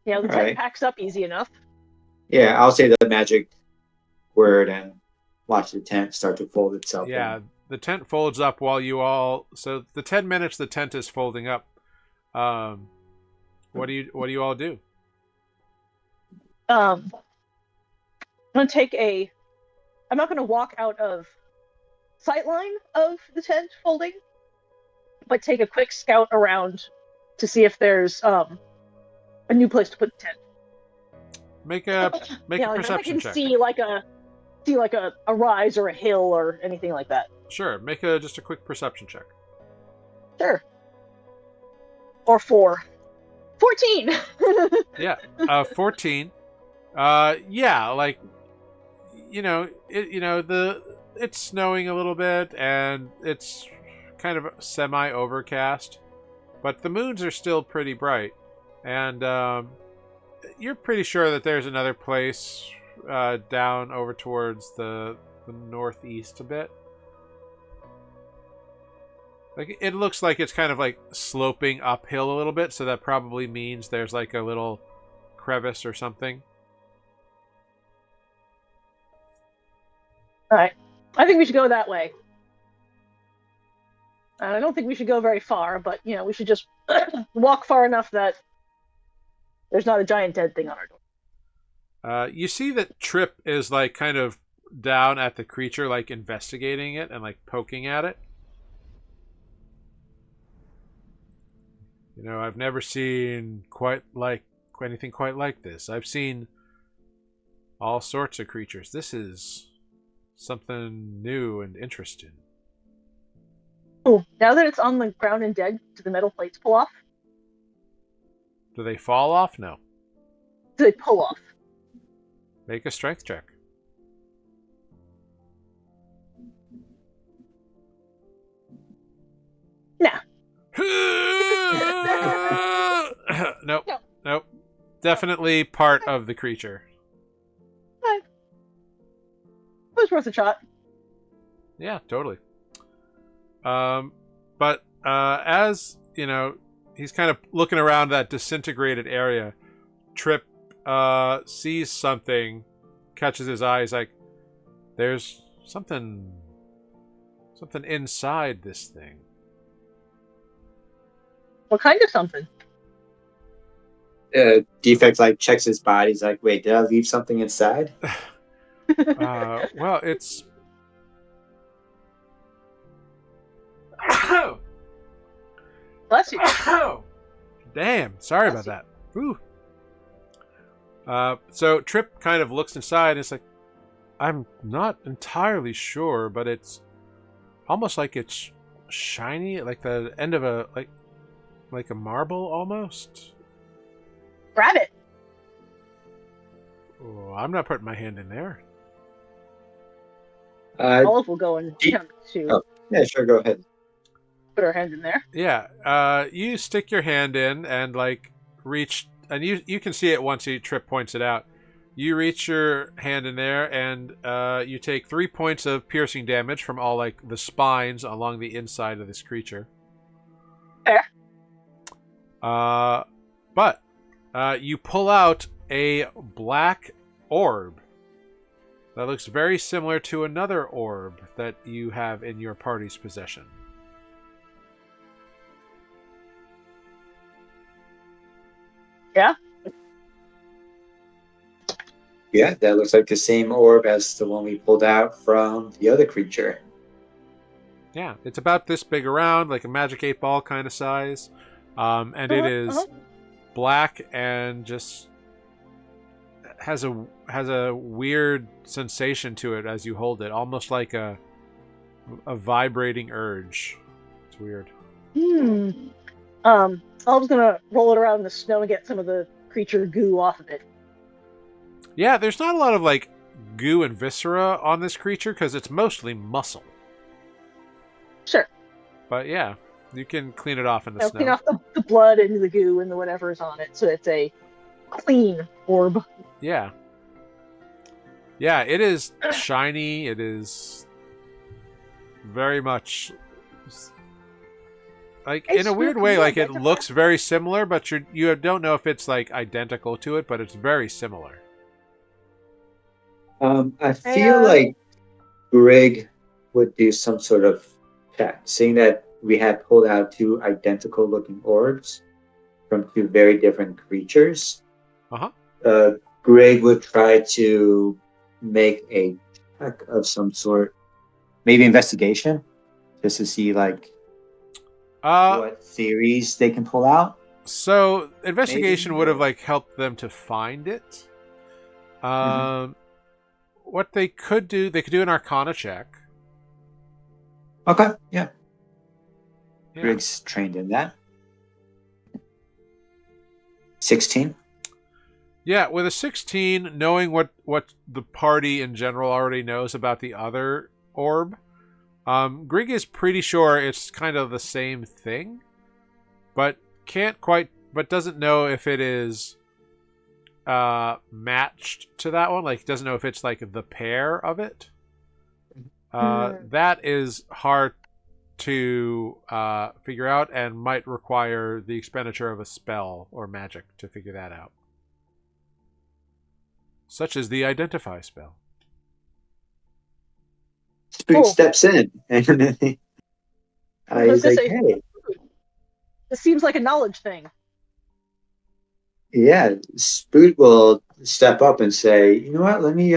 tent packs up easy enough. Yeah, I'll say the magic word and watch the tent start to fold itself. Yeah, the tent folds up while you all. So the 10 minutes the tent is folding up. What do you all do? I'm gonna I'm not gonna walk out of sightline of the tent folding, but take a quick scout around to see if there's a new place to put the tent. Make a perception check. I can see like a rise or a hill or anything like that. Sure, make just a quick perception check. Sure. Or 14. Yeah, 14. Yeah, like, it's snowing a little bit and it's kind of semi overcast, but the moons are still pretty bright, and you're pretty sure that there's another place down over towards the northeast a bit. Like, it looks like it's kind of like sloping uphill a little bit, so that probably means there's like a little crevice or something. All right, I think we should go that way. I don't think we should go very far, but we should just walk far enough that there's not a giant dead thing on our door. You see that Trip is like kind of down at the creature, like investigating it and like poking at it. I've never seen anything quite like this. I've seen all sorts of creatures. This is something new and interesting. Oh, now that it's on the ground and dead, do the metal plates pull off? Do they fall off? No. Do they pull off? Make a strength check. Nah. Nope. No. Nope. Definitely part of the creature. It was worth a shot. Yeah, totally. But as you know, he's kind of looking around that disintegrated area. Trip sees something, catches his eye. He's like, "There's something inside this thing." What kind of something? Defect like checks his body. He's like, wait, did I leave something inside? Well, it's. Bless you. Damn! Sorry about that. Ooh. So Trip kind of looks inside and it's like, I'm not entirely sure, but it's almost like it's shiny, like the end of a like a marble almost. Grab it. Oh, I'm not putting my hand in there. Olive will go and Deep- attempt to Oh, yeah, sure, go ahead. put her hand in there. Yeah. You stick your hand in and like reach, and you can see it once Trip points it out. You reach your hand in there, and you take 3 points of piercing damage from all like the spines along the inside of this creature. Fair. But you pull out a black orb that looks very similar to another orb that you have in your party's possession. Yeah. Yeah, that looks like the same orb as the one we pulled out from the other creature. Yeah, it's about this big around, like a magic 8-ball kind of size. And it is black and just has a weird sensation to it as you hold it, almost like a vibrating urge. It's weird. Olive's gonna roll it around in the snow and get some of the creature goo off of it. Yeah, there's not a lot of like goo and viscera on this creature because it's mostly muscle. Sure. But yeah, you can clean it off in the snow. Clean off the blood and the goo and the whatever's on it, so it's a clean orb. Yeah. Yeah, it is shiny. It is very much like in a weird way, like it looks very similar, but you don't know if it's like identical to it, but it's very similar. I feel like Greg would do some sort of check, seeing that we had pulled out 2 identical looking orbs from 2 very different creatures. Greg would try to make a check of some sort, maybe investigation, just to see like what theories they can pull out. So investigation would have like helped them to find it. What they could do an Arcana check. Okay, yeah. Greg's trained in that. 16. Yeah, with a 16, knowing what the party in general already knows about the other orb, Grig is pretty sure it's kind of the same thing, but doesn't know if it is matched to that one. Like, doesn't know if it's like the pair of it. That is hard to figure out and might require the expenditure of a spell or magic to figure that out. Such as the Identify spell. Spook steps in and he's like, hey. This seems like a knowledge thing. Yeah, Spook will step up and say, you know what, let me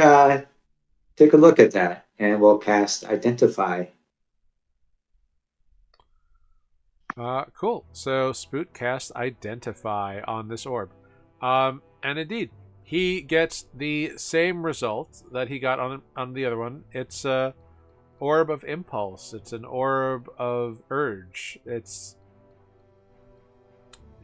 take a look at that. And we'll cast Identify. Cool. So Spook casts Identify on this orb. And indeed, he gets the same result that he got on the other one. It's a orb of impulse. It's an orb of urge. It's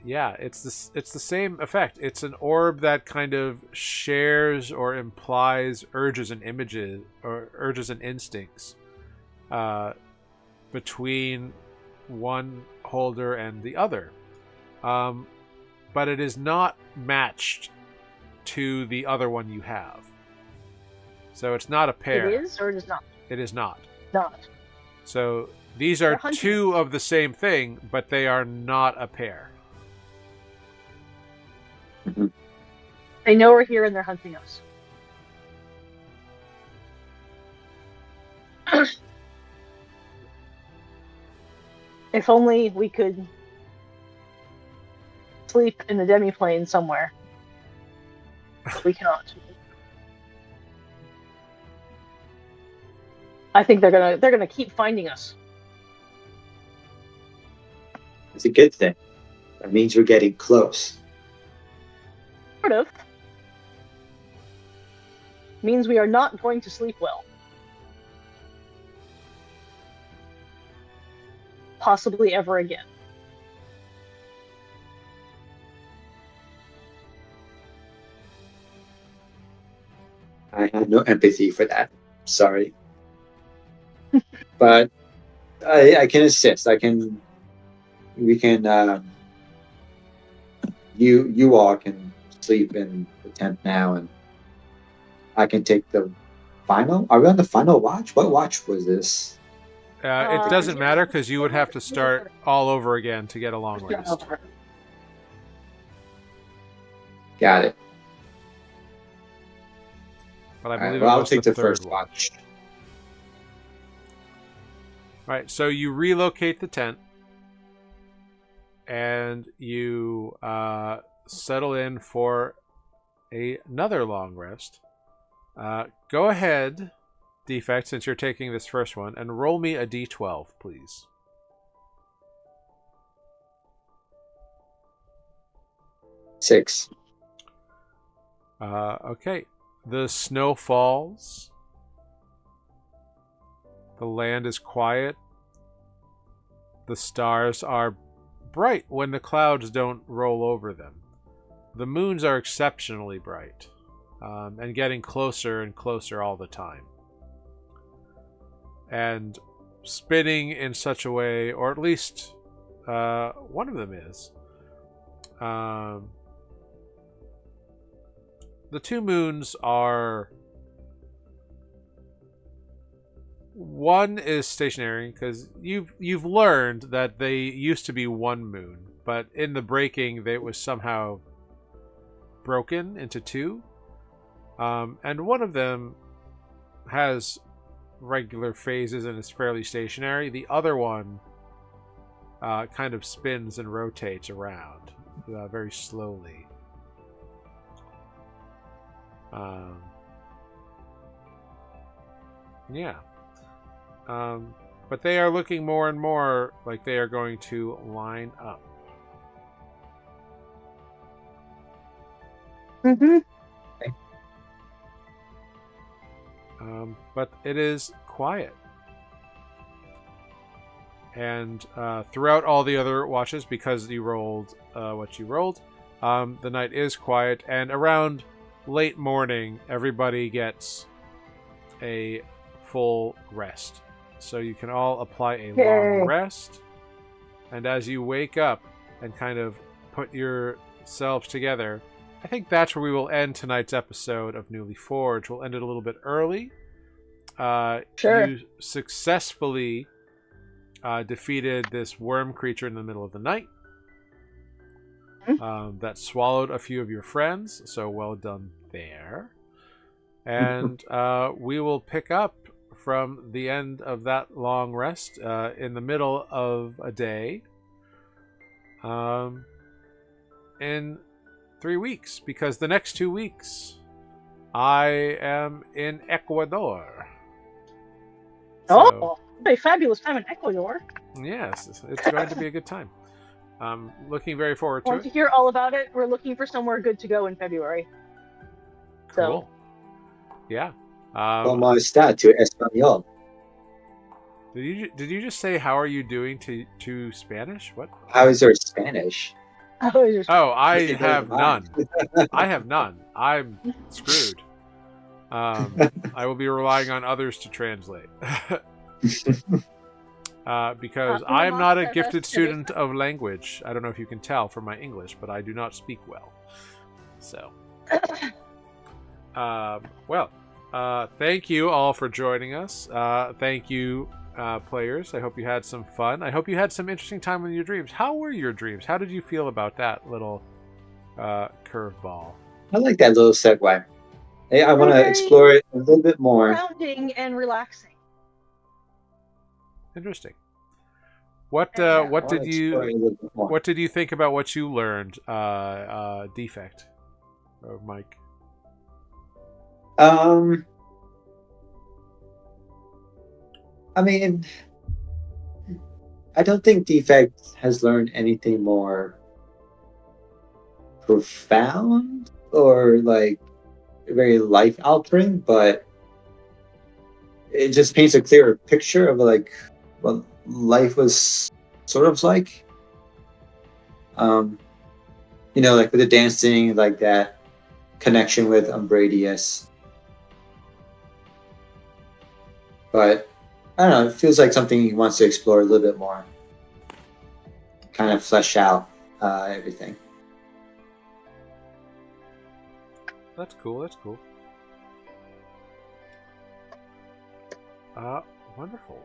the same effect. It's an orb that kind of shares or implies urges and images or urges and instincts between one holder and the other. but it is not matched to the other one you have. So it's not a pair. It is, or it is not? It is not. Not. So these are They're hunting two of the same thing, but they are not a pair. They know we're here and they're hunting us. If only we could sleep in the demi-plane somewhere. But we cannot. I think they're gonna keep finding us. It's a good thing. That means we're getting close. Sort of. Means we are not going to sleep well. Possibly ever again. I have no empathy for that. Sorry. But I can assist. We can, you all can sleep in the tent now, and I can take the final. Are we on the final watch? What watch was this? It doesn't matter because you would have to start all over again to get a long rest. Got it. But I All right, believe well, it I'll was take the third first one. watch. All right, so you relocate the tent, and you settle in for another long rest. Go ahead, Defect, since you're taking this first one, and roll me a d12, please. Six. Okay. The snow falls. The land is quiet. The stars are bright when the clouds don't roll over them. The moons are exceptionally bright, and getting closer and closer all the time. And spinning in such a way, or at least one of them is. The two moons are... One is stationary because you've learned that they used to be one moon, but in the breaking, it was somehow broken into two. And one of them has regular phases and is fairly stationary. The other one kind of spins and rotates around very slowly. Yeah. But they are looking more and more like they are going to line up. Mm-hmm. But it is quiet. And throughout all the other watches, because you rolled what you rolled, the night is quiet. And around late morning, everybody gets a full rest. So you can all apply a long rest. And as you wake up and kind of put yourselves together, I think that's where we will end tonight's episode of Nuuli Forged. We'll end it a little bit early. Sure. You successfully defeated this worm creature in the middle of the night. That swallowed a few of your friends, so well done there. And we will pick up from the end of that long rest in the middle of a day in 3 weeks, because the next 2 weeks I am in Ecuador. Oh, a fabulous time in Ecuador. Yes, it's going to be a good time. I'm looking very forward to Want it. to hear all about it? We're looking for somewhere good to go in February. Cool. Yeah. Como está to Espanol? Did you just say how are you doing to Spanish? What? How is your Spanish? Oh, I have none. I have none. I'm screwed. I will be relying on others to translate. because we will I am not a our gifted best to this student of language. I don't know if you can tell from my English, but I do not speak well. So, thank you all for joining us. Thank you, players. I hope you had some fun. I hope you had some interesting time in your dreams. How were your dreams? How did you feel about that little curveball? I like that little segue. Hey, I want to Very explore it a little bit more. grounding and relaxing. Interesting. What Yeah, I want to explore it a little bit more. what did you think about what you learned, Defect, or Mike? I mean, I don't think Defect has learned anything more profound or like very life altering, but it just paints a clearer picture of like what life was sort of like. Like with the dancing, like that connection with Umbradius. But I don't know, it feels like something he wants to explore a little bit more. Kind of flesh out everything. That's cool. That's cool. Wonderful.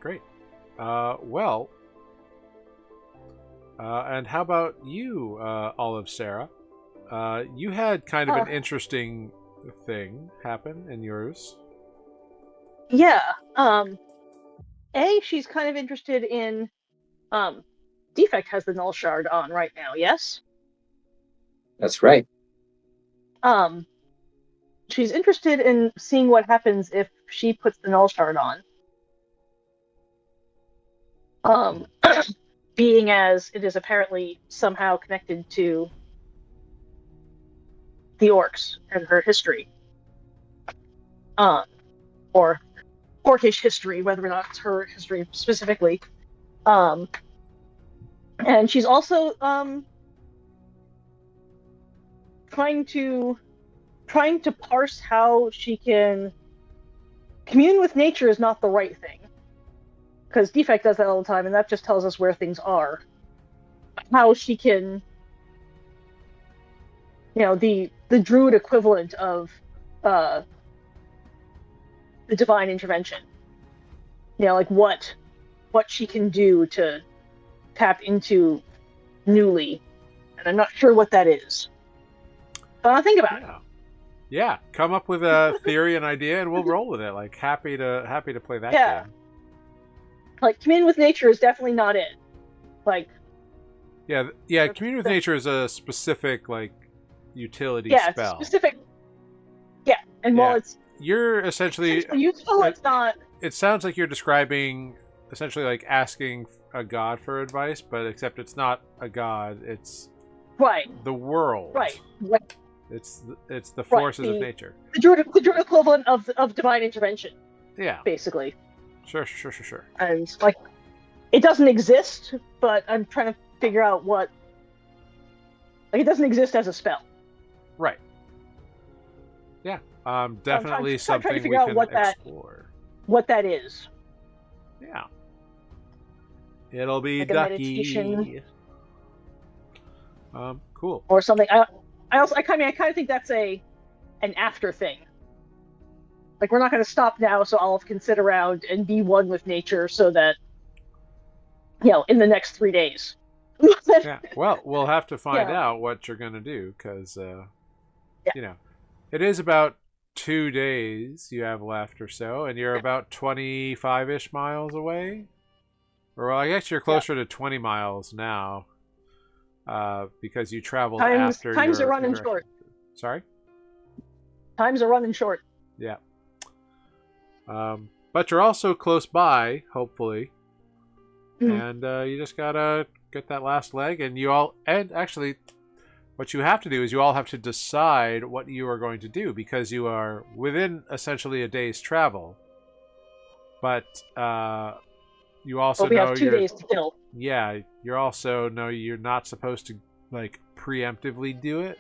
Great. And how about you, Olive Sarah? You had kind of an interesting thing happen in yours. Yeah. She's kind of interested in Defect has the null shard on right now, yes? That's right. She's interested in seeing what happens if she puts the null shard on. Being as it is apparently somehow connected to the orcs and her history. Or orcish history, whether or not it's her history specifically. And she's also trying to parse how she can commune with nature is not the right thing, because Defect does that all the time, and that just tells us where things are. How she can, the druid equivalent of the divine intervention. Like what she can do to tap into Nuuli, and I'm not sure what that is. But I'll think about it. Yeah, come up with a theory and idea, and we'll roll with it. Like happy to play that game. Like commune with nature is definitely not it. Like commune with nature is a specific like utility spell. Specific. Yeah, and while you're essentially useful, it's not. It sounds like you're describing essentially like asking a god for advice, but except it's not a god; it's the world. Right. It's the forces of nature. The druid equivalent of divine intervention. Yeah. Basically. Sure. And like, it doesn't exist, but I'm trying to figure out what. Like, it doesn't exist as a spell. Right. Yeah. Definitely so something we can explore. What that is. Yeah. It'll be like ducky. A meditation. Cool. Or something. I kind of think that's an after thing. Like, we're not going to stop now, so Olive can sit around and be one with nature, so that in the next 3 days. Yeah. Well, we'll have to find out what you're going to do, because it is about 2 days you have left or so, and you're about 25-ish miles away. Or well, I guess you're closer to 20 miles now. Because you traveled after times are running short. Sorry? Times are running short. Yeah. But you're also close by, hopefully. And you just gotta get that last leg, and actually what you have to do is you all have to decide what you are going to do, because you are within essentially a day's travel. But you also we have 2 days to kill. Yeah, you also know you're not supposed to like preemptively do it.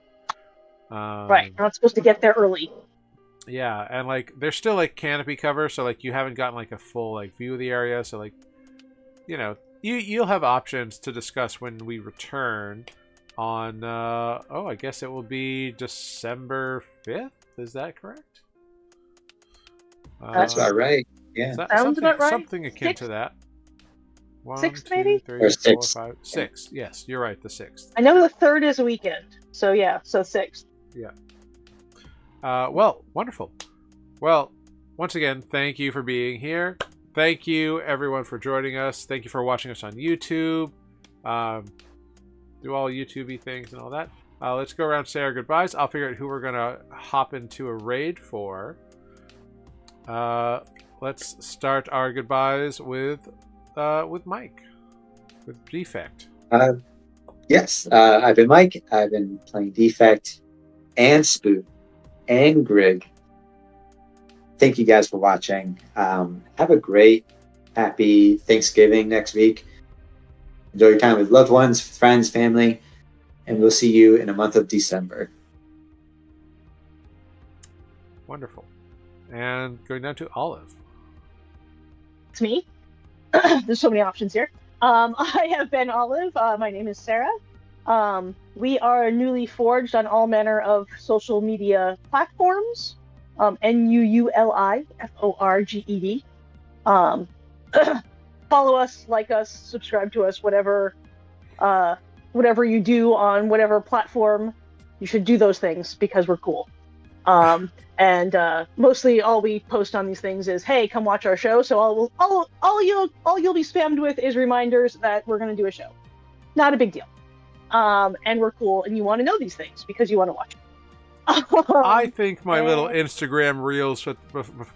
Right, you're not supposed to get there early. Yeah, and like there's still like canopy cover, so like you haven't gotten like a full like view of the area. So like, you'll have options to discuss when we return on. I guess it will be December 5th. Is that correct? That's about right. Yeah. Sounds about right. Something akin to 6th, that. One, 6th two, maybe? three, Or four, 6th. five, six. Yes, you're right. The 6th. I know the 3rd is a weekend, so yeah, so 6th. Yeah. Well, wonderful. Well, once again, thank you for being here. Thank you, everyone, for joining us. Thank you for watching us on YouTube. Do all YouTube-y things and all that. Let's go around and say our goodbyes. I'll figure out who we're going to hop into a raid for. Let's start our goodbyes with Mike, with Defect. Yes. I've been Mike. I've been playing Defect and Spoot and Grig. Thank you guys for watching. Have a great, happy Thanksgiving next week. Enjoy your time with loved ones, friends, family, and we'll see you in the month of December. Wonderful. And going down to Olive. It's me. There's so many options here. I have been Olive. My name is Sarah. We are Nuuli Forged on all manner of social media platforms. NUULIFORGED. Follow us, like us, subscribe to us, whatever you do on whatever platform. You should do those things because we're cool. And mostly all we post on these things is, hey, come watch our show. So all you'll be spammed with is reminders that we're going to do a show. Not a big deal. And we're cool, and you want to know these things because you want to watch it. I think my little Instagram reels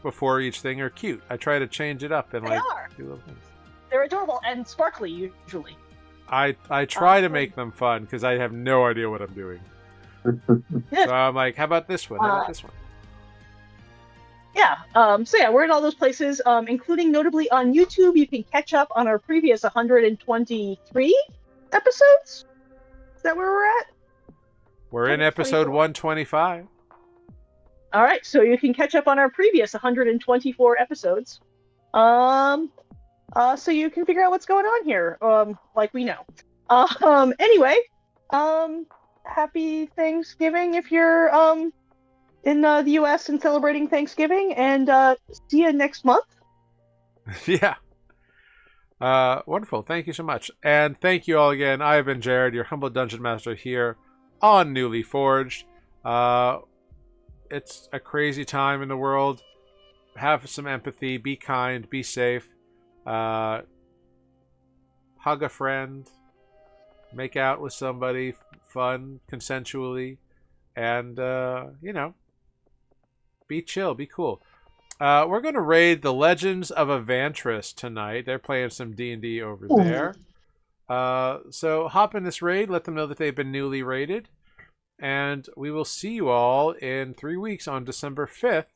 before each thing are cute. I try to change it up and They like are. do little things. They're adorable and sparkly usually. I try to make them fun because I have no idea what I'm doing. So I'm like, how about this one? How about this one? Yeah. So yeah, we're in all those places, including notably on YouTube. You can catch up on our previous 123 episodes. Is that where we're at? We're in episode 125. All right, so you can catch up on our previous 124 episodes. So you can figure out what's going on here, like we know. Anyway, happy Thanksgiving if you're in the U.S. and celebrating Thanksgiving, and see you next month. Yeah. Wonderful. Thank you so much. And thank you all again. I have been Jared, your humble dungeon master here on Nuuli Forged. It's a crazy time in the world. Have some empathy. Be kind. Be safe. Hug a friend. Make out with somebody. Fun. Consensually. And, be chill. Be cool. We're going to raid the Legends of Evantris tonight. They're playing some D&D over there. So hop in this raid. Let them know that they've been newly raided. And we will see you all in 3 weeks on December 5th.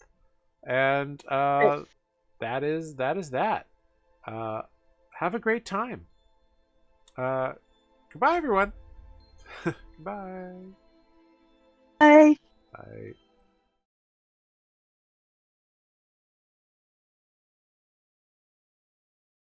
And that is that. Have a great time. Goodbye, everyone. Goodbye. Bye. Bye.